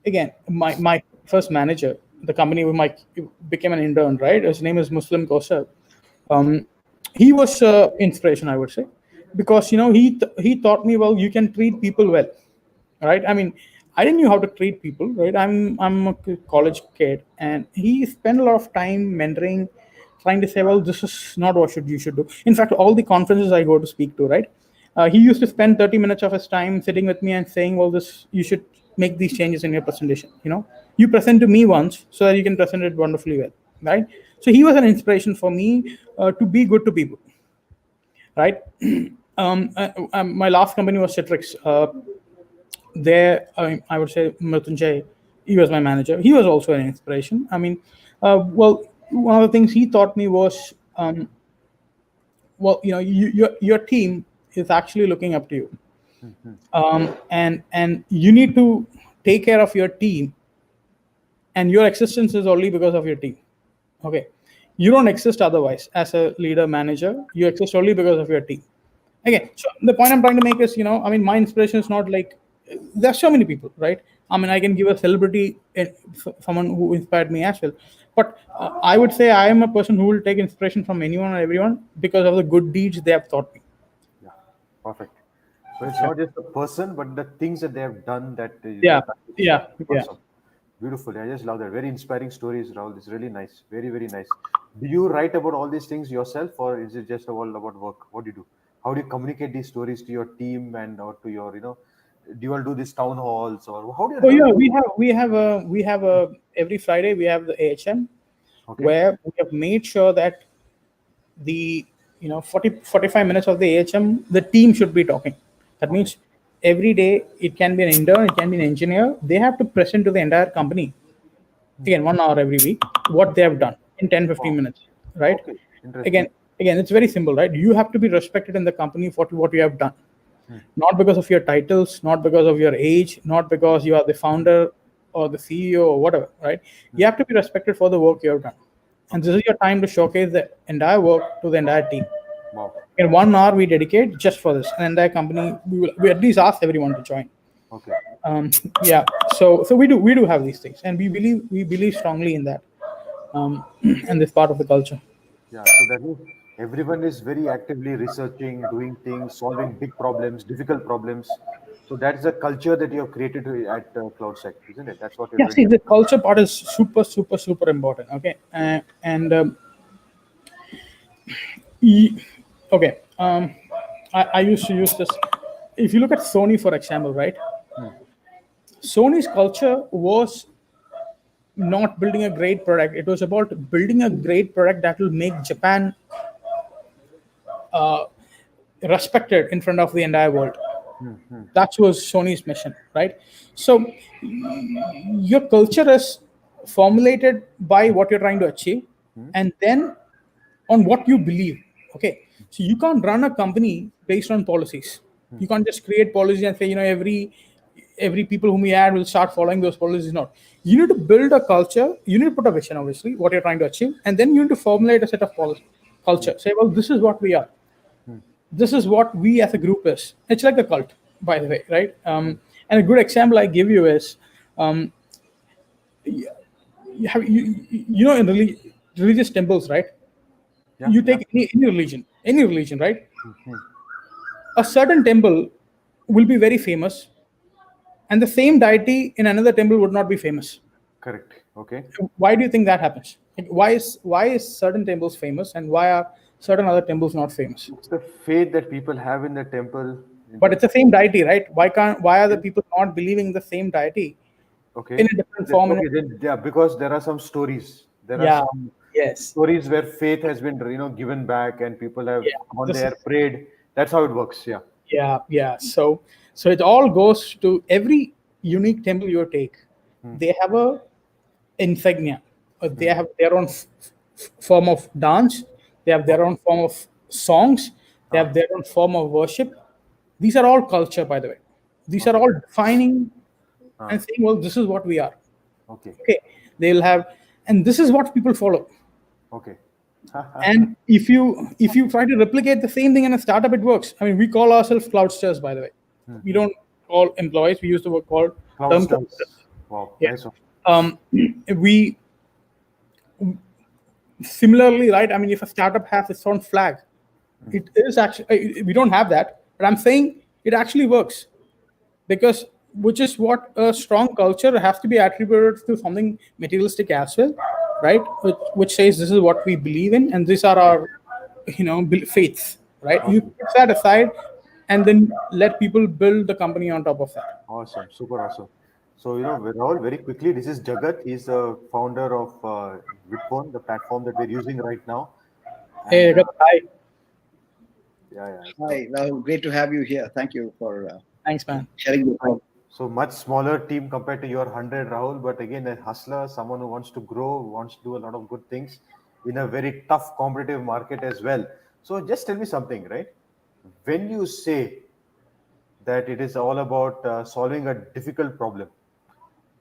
again, my first manager, the company where my became an intern, right? His name is Muslim Kosa. Um, he was inspiration, I would say, because he taught me, well, you can treat people well, right? I mean, I didn't know how to treat people, right? I'm a college kid, and he spent a lot of time mentoring, trying to say, well, this is not what you should do. In fact, all the conferences I go to speak to, right? He used to spend 30 minutes of his time sitting with me and saying, well, this you should make these changes in your presentation. You present to me once so that you can present it wonderfully well, right? So he was an inspiration for me to be good to people, right? My last company was Citrix. There, I would say Mrityunjay, he was my manager. He was also an inspiration. I mean, well, one of the things he taught me was, well, your team is actually looking up to you, and you need to take care of your team, and your existence is only because of your team. Okay, you don't exist otherwise as a leader manager. You exist only because of your team. Again, so the point I'm trying to make is, I mean, my inspiration is not like there's so many people, right? I mean, I can give a celebrity, someone who inspired me as well, but I would say I am a person who will take inspiration from anyone and everyone because of the good deeds they have taught me. Yeah. Perfect. So it's not just the person, but the things that they have done that Yeah, that touches you. yeah, yeah. Awesome. Beautiful. I just love that. Very inspiring stories, Rahul. It's really nice. Very, very nice. Do you write about all these things yourself, or is it just all about work? What do you do? How do you communicate these stories to your team and or to your, do you all do these town halls, or how do you Oh run? yeah, we have every Friday we have the AHM, Okay. where we have made sure that the 40-45 minutes of the AHM, the team should be talking. That Okay. means every day it can be an intern, it can be an engineer. They have to present to the entire company, again 1 hour every week, what they have done in 10-15 minutes, right? Okay. Interesting. Again, again, it's very simple, right? You have to be respected in the company for what you have done, not because of your titles, not because of your age, not because you are the founder or the CEO or whatever, right? You have to be respected for the work you have done, and this is your time to showcase the entire work to the entire team. Wow. In 1 hour, we dedicate just for this, and the entire company we at least ask everyone to join. Okay. Um, yeah, so we do have these things, and we believe strongly in that, and this part of the culture. Yeah. So that means everyone is very actively researching, doing things, solving big problems, difficult problems. So that's the culture that you have created at CloudSec, isn't it? That's what you're Yeah, doing. see, the culture part is super, super, super important. Okay, and e- okay, I used to use this. If you look at Sony, for example, right? Sony's culture was not building a great product. It was about building a great product that will make Japan respected in front of the entire world. That was Sony's mission, right? So your culture is formulated by what you're trying to achieve, and then on what you believe. Okay, so you can't run a company based on policies. You can't just create policies and say, every people whom we add will start following those policies. Not. You need to build a culture. You need to put a vision, obviously, what you're trying to achieve, and then you need to formulate a set of policy culture. Say, well, this is what we are. This is what we as a group is. It's like a cult, by the way, right? And a good example I give you is, in religious temples, right? Yeah. You Yeah. take any religion, right? A certain temple will be very famous, and the same deity in another temple would not be famous. Correct. Okay. Why do you think that happens? Like, why is certain temples famous, and why are certain other temples not famous? It's the faith that people have in the temple. In But the it's the same deity, right? Why are the people not believing the same deity in okay. a different form? Okay. Then yeah, because there are some stories. There are Yeah, some yes, stories where faith has been given back and people have yeah. gone This is there, prayed. That's how it works. Yeah. yeah. So it all goes to every unique temple you take. They have a insignia. They have their own form of dance. They have their own form of songs. They have their own form of worship. These are all culture, by the way. These are Okay. all defining Ah, and saying, well, this is what we are. okay. Okay, they'll have, and this is what people follow. Okay. And if you try to replicate the same thing in a startup, it works. I mean, we call ourselves cloudsters, by the way. We don't call employees. We use the word called Cloud term stars. cloudsters. Wow. Yeah. Nice one. We similarly, right? I mean, if a startup has its own flag, it is actually we don't have that, but I'm saying it actually works because which is what a strong culture has to be attributed to something materialistic as well, right? Which says this is what we believe in, and these are our faiths, right? You Okay. put that aside, and then let people build the company on top of that. Awesome. Super awesome. So, Rahul, very quickly, this is Jagat. He's the founder of Vidphone, the platform that we're using right now. And Hey, Agat, hi. yeah, yeah. Hi, Rahul. Great to have you here. Thank you for Thanks, man. sharing your time. So much smaller team compared to your 100, Rahul. But again, a hustler, someone who wants to grow, who wants to do a lot of good things in a very tough competitive market as well. So just tell me something, right? When you say that it is all about solving a difficult problem,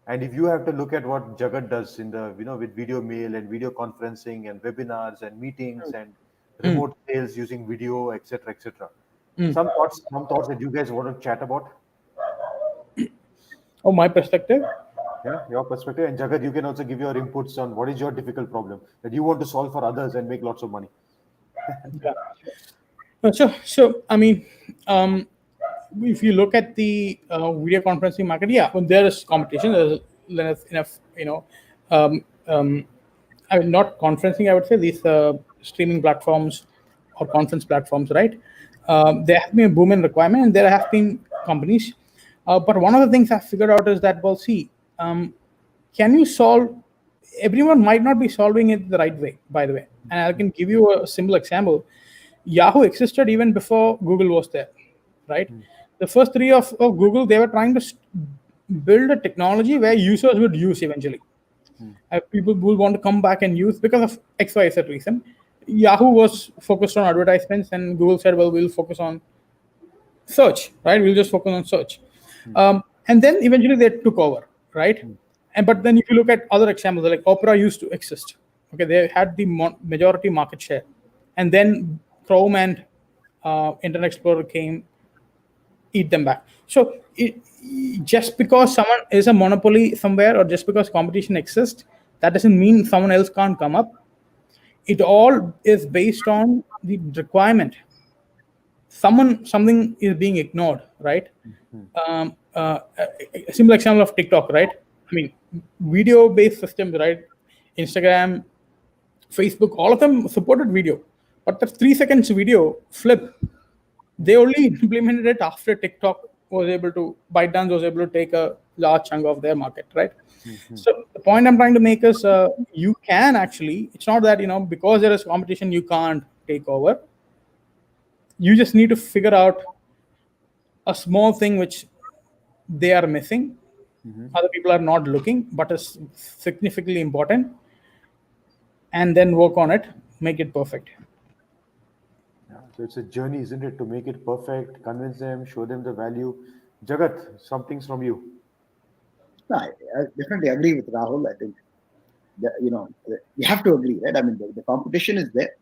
and if you have to look at what Jagat does in the, with video mail and video conferencing and webinars and meetings and remote sales using video, etc., etc. Some thoughts that you guys want to chat about. Oh, my perspective. Yeah, your perspective. And Jagat, you can also give your inputs on what is your difficult problem that you want to solve for others and make lots of money. Yeah. So I mean, if you look at the video conferencing market, yeah, when there is competition, there's enough, um, um, I mean, not conferencing, I would say these streaming platforms or conference platforms, right? There has been a boom in requirement, and there have been companies. But one of the things I've figured out is that, well, see, can you solve? Everyone might not be solving it the right way, by the way. And I can give you a simple example. Yahoo existed even before Google was there, right? The first three of Google, they were trying to build a technology where users would use eventually. People will want to come back and use because of X, Y, Z reason. Yahoo was focused on advertisements, and Google said, well, we'll focus on search, right? We'll just focus on search. And then eventually they took over, right? But then if you look at other examples, like Opera used to exist. Okay, they had the majority market share. And then Chrome and Internet Explorer came, eat them back. So just because someone is a monopoly somewhere, or just because competition exists, that doesn't mean someone else can't come up. It all is based on the requirement. Something is being ignored, right? A simple example of TikTok, right? I mean, video-based systems, right? Instagram, Facebook, all of them supported video, but the 3 seconds video flip, they only implemented it after TikTok was able to, ByteDance was able to take a large chunk of their market, right? So the point I'm trying to make is you can actually, it's not that, because there is competition, you can't take over. You just need to figure out a small thing which they are missing. Other people are not looking, but is significantly important, and then work on it, make it perfect. Yeah, so it's a journey, isn't it, to make it perfect, convince them, show them the value. Jagat, some things from you. No, I definitely agree with Rahul. I think that, you have to agree, right? I mean, the competition is there.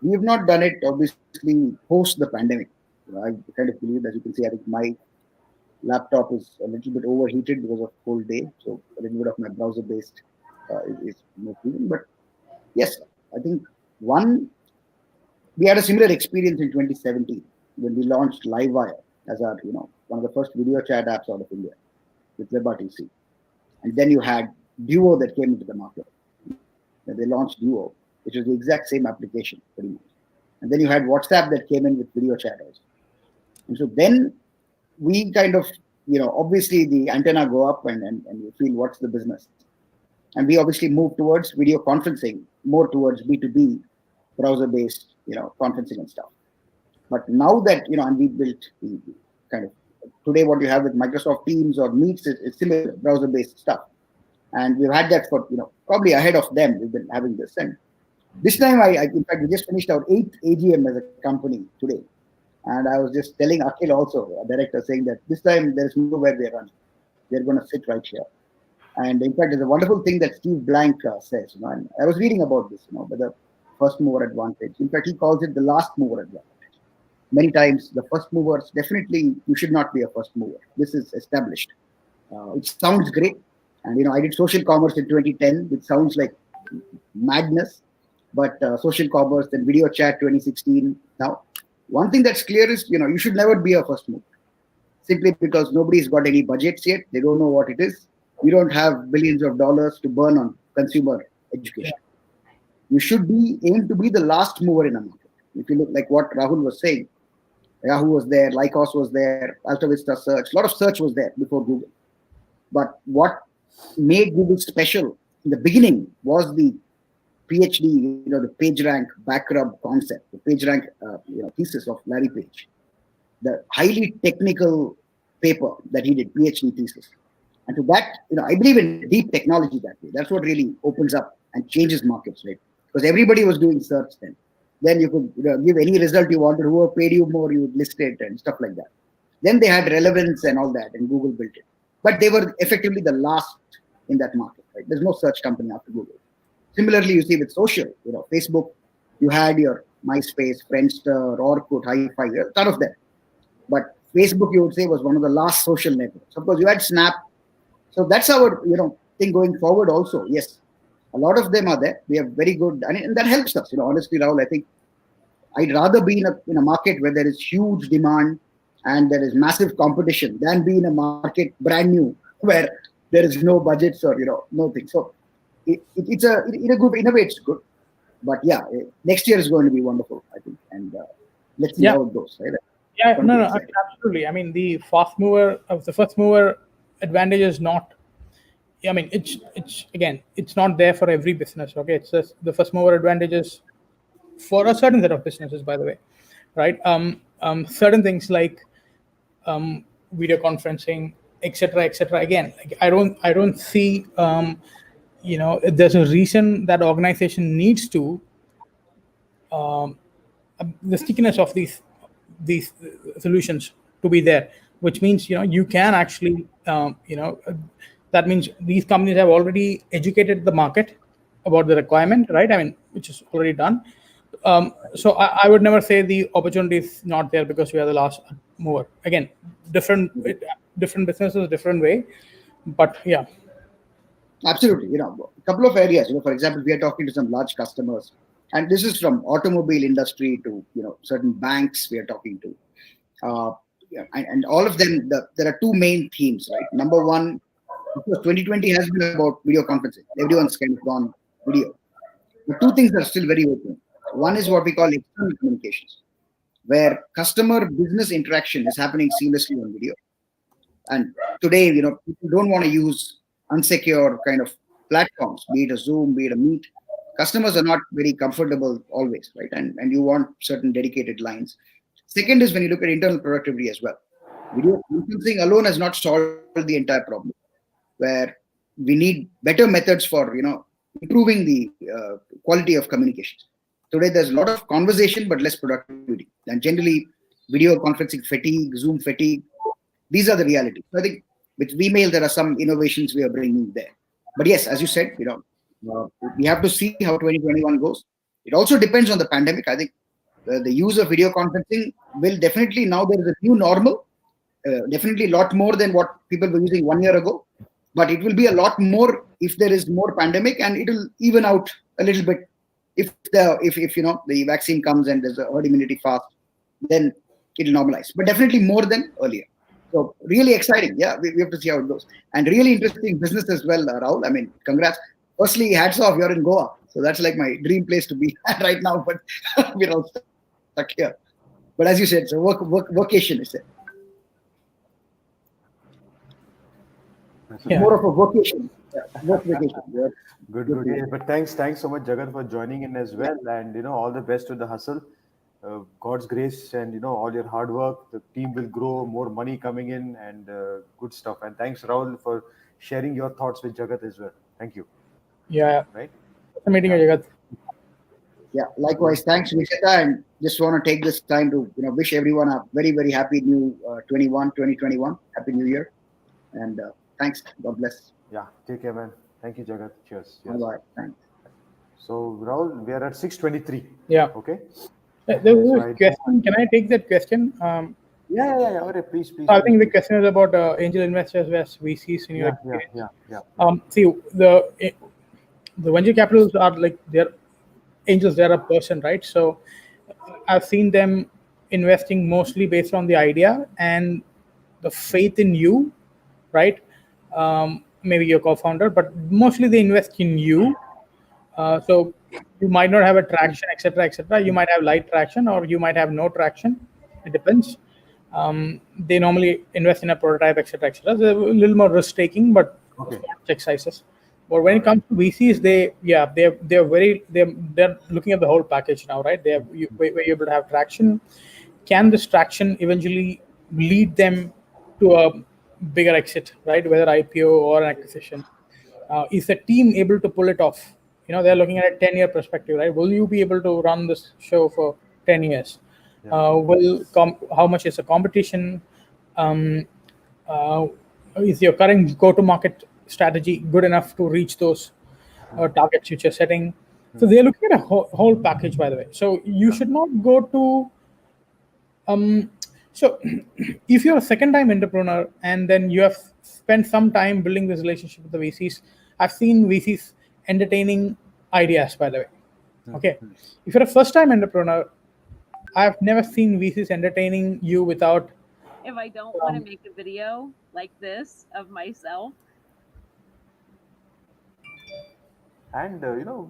We have not done it, obviously, post the pandemic. I kind of believe, as you can see, I think my laptop is a little bit overheated because of cold day. So a little bit of my browser-based is more cooling. But yes, I think we had a similar experience in 2017 when we launched Livewire as our, one of the first video chat apps out of India with WebRTC. And then you had Duo that came into the market. And they launched Duo, which was the exact same application, pretty much. And then you had WhatsApp that came in with video chat also. And so then we kind of, obviously the antenna go up and you feel what's the business. And we obviously move towards video conferencing, more towards B2B, browser-based, conferencing and stuff. But now that, and we built the kind of, today what you have with Microsoft Teams or Meets is similar browser-based stuff. And we've had that for, probably ahead of them, we've been having this. And this time, in fact, we just finished our 8th AGM as a company today. And I was just telling Akhil also, a director, saying that this time there's nowhere they're running. They're going to sit right here. And in fact, there's a wonderful thing that Steve Blank says, and I was reading about this, by the first mover advantage. In fact, he calls it the last mover advantage. Many times, the first movers, definitely, you should not be a first mover. This is established. It sounds great. And, I did social commerce in 2010, which sounds like madness. But social commerce, then video chat 2016. Now, one thing that's clear is, you should never be a first mover. Simply because nobody's got any budgets yet. They don't know what it is. You don't have billions of dollars to burn on consumer education. You should aim to be the last mover in a market. If you look like what Rahul was saying, Yahoo was there, Lycos was there, Alta Vista Search, a lot of search was there before Google. But what made Google special in the beginning was the PhD, the PageRank backrub concept, the PageRank, thesis of Larry Page, the highly technical paper that he did, PhD thesis. And to that, I believe in deep technology that way. That's what really opens up and changes markets, right? Because everybody was doing search then. Then you could give any result you wanted. Whoever paid you more, you would list it and stuff like that. Then they had relevance and all that, and Google built it. But they were effectively the last in that market, right? There's no search company after Google. Similarly, you see with social, Facebook, you had your MySpace, Friendster, Orkut, Hi-Fi, a ton of them. But Facebook, you would say, was one of the last social networks. Of course, you had Snap. So that's our, thing going forward also. Yes, a lot of them are there. We have very good, and that helps us. Honestly, Rahul, I think I'd rather be in a market where there is huge demand and there is massive competition than be in a market brand new where there is no budgets or no thing. So it's in a way it's good, but yeah, next year is going to be wonderful, I think, and let's see how it goes. Right? Yeah, no, absolutely. I mean, the first mover advantage is not. I mean, it's not there for every business. Okay, it's just the first mover advantage is for a certain set of businesses, by the way, right? Certain things like video conferencing, etc., etc. Again, like I don't see, there's a reason that organization needs to the stickiness of these solutions to be there, which means you can actually that means these companies have already educated the market about the requirement, right? I mean, which is already done. So I would never say the opportunity is not there because we are the last mover. Again, different businesses, different way, but yeah. Absolutely. A couple of areas. For example, we are talking to some large customers, and this is from automobile industry to certain banks we are talking to, and all of them. There are two main themes, right? Number one, because 2020 has been about video conferencing. Everyone's kind of gone video. The two things are still very open. One is what we call external communications, where customer business interaction is happening seamlessly on video. And today, people don't want to use unsecure kind of platforms, be it a Zoom, be it a Meet. Customers are not very comfortable always, right? And you want certain dedicated lines. Second is when you look at internal productivity as well. Video conferencing alone has not solved the entire problem, where we need better methods for improving the quality of communications. Today, there's a lot of conversation but less productivity, and generally, video conferencing fatigue, Zoom fatigue. These are the realities. I think with Vmail, there are some innovations we are bringing there. But yes, as you said, we have to see how 2021 goes. It also depends on the pandemic. I think the use of video conferencing will definitely, now there is a new normal, definitely a lot more than what people were using 1 year ago. But it will be a lot more if there is more pandemic, and it will even out a little bit if the vaccine comes and there's a herd immunity fast, then it will normalize. But definitely more than earlier. So really exciting. Yeah, we have to see how it goes. And really interesting business as well, Rahul. I mean, congrats. Firstly, hats off, you're in Goa. So that's like my dream place to be right now, but we're all stuck here. But as you said, so vocation is it. Yeah. More of a vocation. Work vacation. Yeah. Good. Yeah. But thanks so much, Jagat, for joining in as well. And all the best with the hustle. God's grace and all your hard work, the team will grow, more money coming in, and good stuff. And thanks, Rahul, for sharing your thoughts with Jagat as well. Thank you. Yeah. Right. Meeting Jagat. Yeah. Likewise, thanks, Vijetha, and just want to take this time to wish everyone a very, very happy new 2021. Happy New Year, and thanks. God bless. Yeah. Take care, man. Thank you, Jagat. Cheers. Bye. Thanks. So, Rahul, we are at 6:23. Yeah. Okay. There was a question. Can I take that question? Yeah. Okay, please. I think the question is about angel investors versus VCs in your experience. Yeah. See, the venture capitals are like they're angels. They're a person, right? So I've seen them investing mostly based on the idea and the faith in you, right? Maybe your co-founder, but mostly they invest in you. So you might not have a traction, etc. You might have light traction, or you might have no traction. It depends. They normally invest in a prototype, etc. So a little more risk taking, but check sizes. But when it comes to VCs, they're looking at the whole package now, right? We're able to have traction. Can this traction eventually lead them to a bigger exit, right? Whether IPO or an acquisition. Is the team able to pull it off? They're looking at a 10-year perspective, right? Will you be able to run this show for 10 years? How much is the competition? Is your current go-to-market strategy good enough to reach those targets which you're setting? So they're looking at a whole package, by the way. So you should not go to so if you're a second-time entrepreneur and then you have spent some time building this relationship with the VCs, I've seen VCs entertaining ideas, by the way. Okay. If you're a first-time entrepreneur, I've never seen VCs entertaining you without. If I don't want to make a video like this of myself, And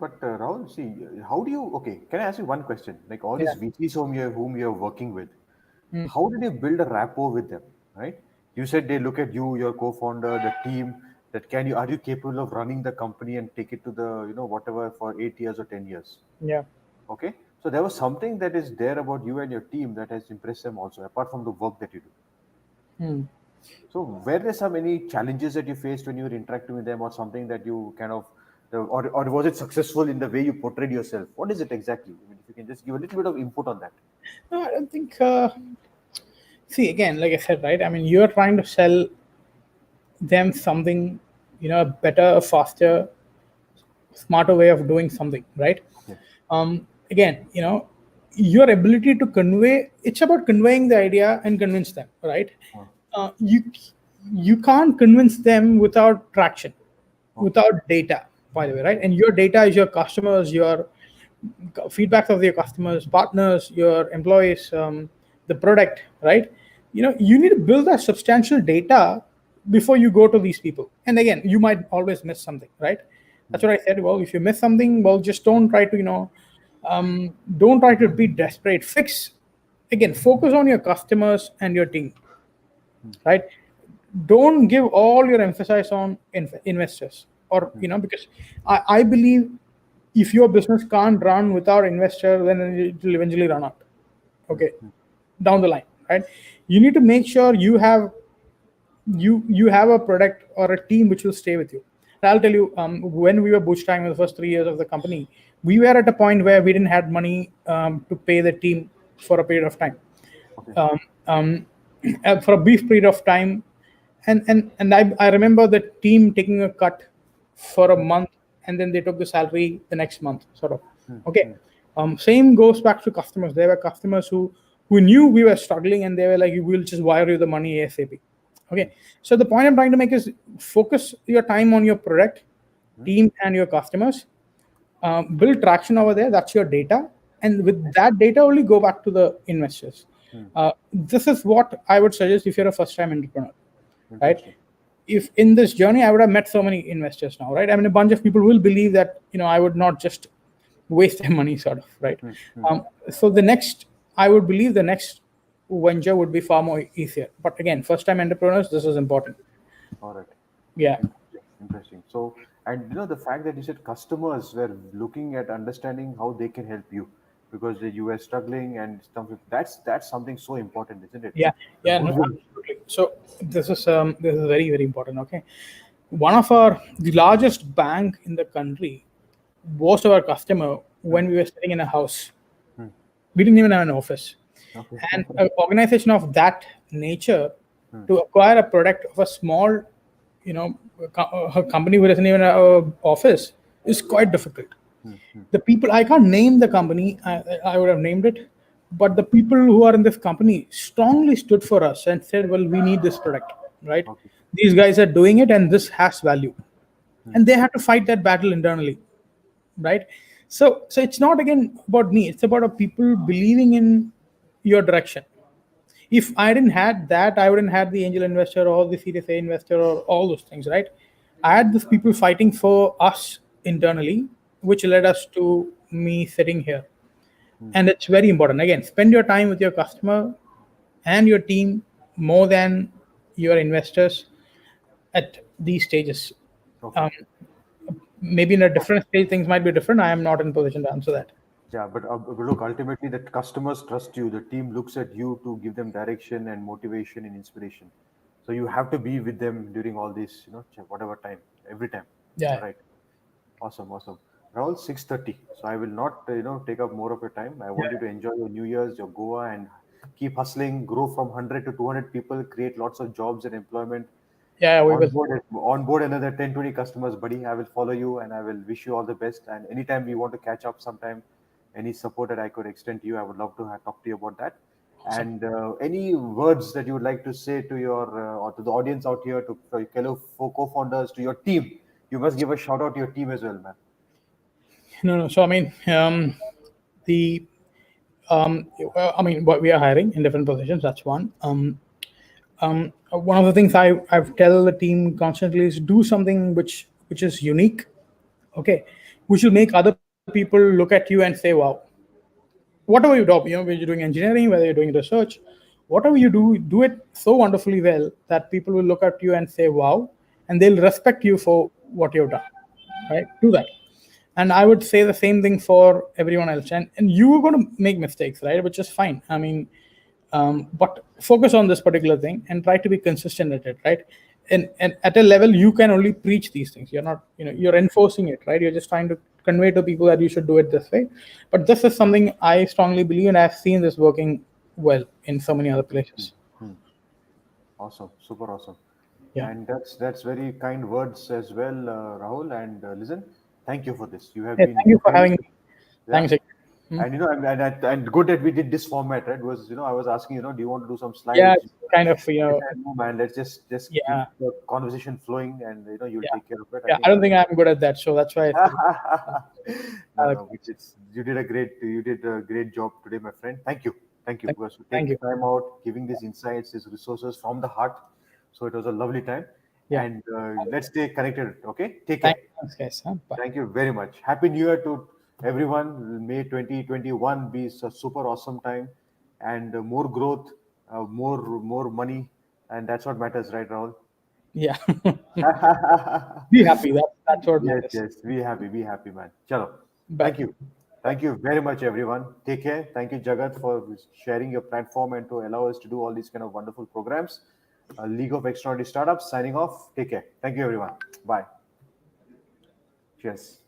but Rahul, see, how do you? Okay, can I ask you one question? Like all Yeah. these VCs whom you're working with, how did you build a rapport with them? Right? You said they look at you, your co-founder, the team. That are you capable of running the company and take it to the whatever for 8 years or 10 years? Yeah. Okay, so there was something that is there about you and your team that has impressed them also, apart from the work that you do. Hmm. So, were there some any challenges that you faced when you were interacting with them, or something that you kind of, or was it successful in the way you portrayed yourself? What is it exactly? I mean, if you can just give a little bit of input on that. No, I don't think. See, again, like I said, right? I mean, you're trying to sell them something, a better, faster, smarter way of doing something, right? Okay. Again, your ability to convey. It's about conveying the idea and convince them, right? Oh, You can't convince them without traction, okay. without data, by the way, right? And your data is your customers, your feedbacks of your customers, partners, your employees, the product, right? You need to build that substantial data before you go to these people. And again, you might always miss something, right? That's what I said. Well, if you miss something, well, just don't try to, don't try to be desperate. Again, focus on your customers and your team, right? Don't give all your emphasis on investors, or because I believe if your business can't run without investor, then it will eventually run out, okay, down the line, right? You need to make sure you have a product or a team which will stay with you. And I'll tell you, when we were bootstrapping in the first 3 years of the company, we were at a point where we didn't have money to pay the team for a period of time, Okay. for a brief period of time. And I remember the team taking a cut for a month, and then they took the salary the next month, sort of. Okay. Same goes back to customers. There were customers who knew we were struggling, and they were like, "We'll just wire you the money ASAP." Okay. So the point I'm trying to make is focus your time on your product, team, and your customers. Build traction over there. That's your data, and with that data, only go back to the investors. This is what I would suggest if you're a first-time entrepreneur, right? Interesting. If in this journey I would have met so many investors now, right? I mean, a bunch of people will believe that I would not just waste their money, sort of, right? So I would believe the next venture would be far more easier. But again, first-time entrepreneurs, this is important. All right. Yeah. Interesting. So, and the fact that you said customers were looking at understanding how they can help you because you were struggling and stuff. That's something so important, isn't it? Yeah. The Yeah. No, goodwill. absolutely. So this is very, very important. Okay. One of the largest bank in the country was our customer when we were sitting in a house. We didn't even have an office. Okay. And an organization of that nature to acquire a product of a small, a company who doesn't even have an office is quite difficult. The people, I can't name the company, I would have named it, but the people who are in this company strongly stood for us and said, well, we need this product, right? Okay. These guys are doing it and this has value. And they had to fight that battle internally, right? So it's not again about me, it's about people believing in your direction. If I didn't had that, I wouldn't have the angel investor or the Series A investor or all those things, right? I had these people fighting for us internally, which led us to me sitting here. And it's very important. Again, spend your time with your customer and your team more than your investors at these stages. Okay. Maybe in a different stage, things might be different. I am not in position to answer that. Yeah, but look, ultimately, the customers trust you. The team looks at you to give them direction and motivation and inspiration. So you have to be with them during all this, whatever time, every time. Yeah. Right. Awesome. Rahul, 6:30. So I will not, take up more of your time. I want you to enjoy your New Year's, your Goa, and keep hustling, grow from 100 to 200 people, create lots of jobs and employment. Yeah, we will. Onboard another 10, 20 customers, buddy. I will follow you and I will wish you all the best. And anytime you want to catch up sometime, any support that I could extend to you, I would love to talk to you about that. Awesome. And any words that you would like to say to your or to the audience out here, to your fellow co-founders, to your team, you must give a shout out to your team as well, man. No. So I mean, what we are hiring in different positions. That's one. One of the things I've tell the team constantly is do something which is unique. Okay, which will make other people look at you and say, wow, whatever you do, whether you're doing engineering, whether you're doing research, whatever you do it so wonderfully well that people will look at you and say, wow, and they'll respect you for what you've done, right? Do that. And I would say the same thing for everyone else. And you're going to make mistakes, right? Which is fine. I mean, but focus on this particular thing and try to be consistent at it, right? And at a level you can only preach these things. You're not, you're enforcing it, right? You're just trying to convey to people that you should do it this way. But this is something I strongly believe, and I've seen this working well in so many other places. Awesome, super awesome. Yeah. And that's very kind words as well, Rahul. And listen, thank you for this. You have Yeah, been. thank you for having me. Yeah. Thanks. And and good that we did this format, right? Was I was asking, do you want to do some slides? Yeah, kind of, No, man, let's just keep Yeah. the conversation flowing, and you'll Yeah. take care of it. Yeah, I don't think I'm good at that, so that's why. No, you did a great job today, my friend. Thank you, because you Thank take you. time out, giving these insights, these resources from the heart. So it was a lovely time, Yeah. and let's stay connected. Okay, take care. Thanks, guys. Bye. Thank you very much. Happy New Year to everyone. May 2021 be a super awesome time, and more growth, more money, and that's what matters, right, Rahul? Yeah. Be happy. That's what matters. Yes. Be happy, man. Chalo. Bye. Thank you very much, everyone. Take care. Thank you, Jagat, for sharing your platform and to allow us to do all these kind of wonderful programs. League of Extraordinary Startups signing off. Take care. Thank you, everyone. Bye. Cheers.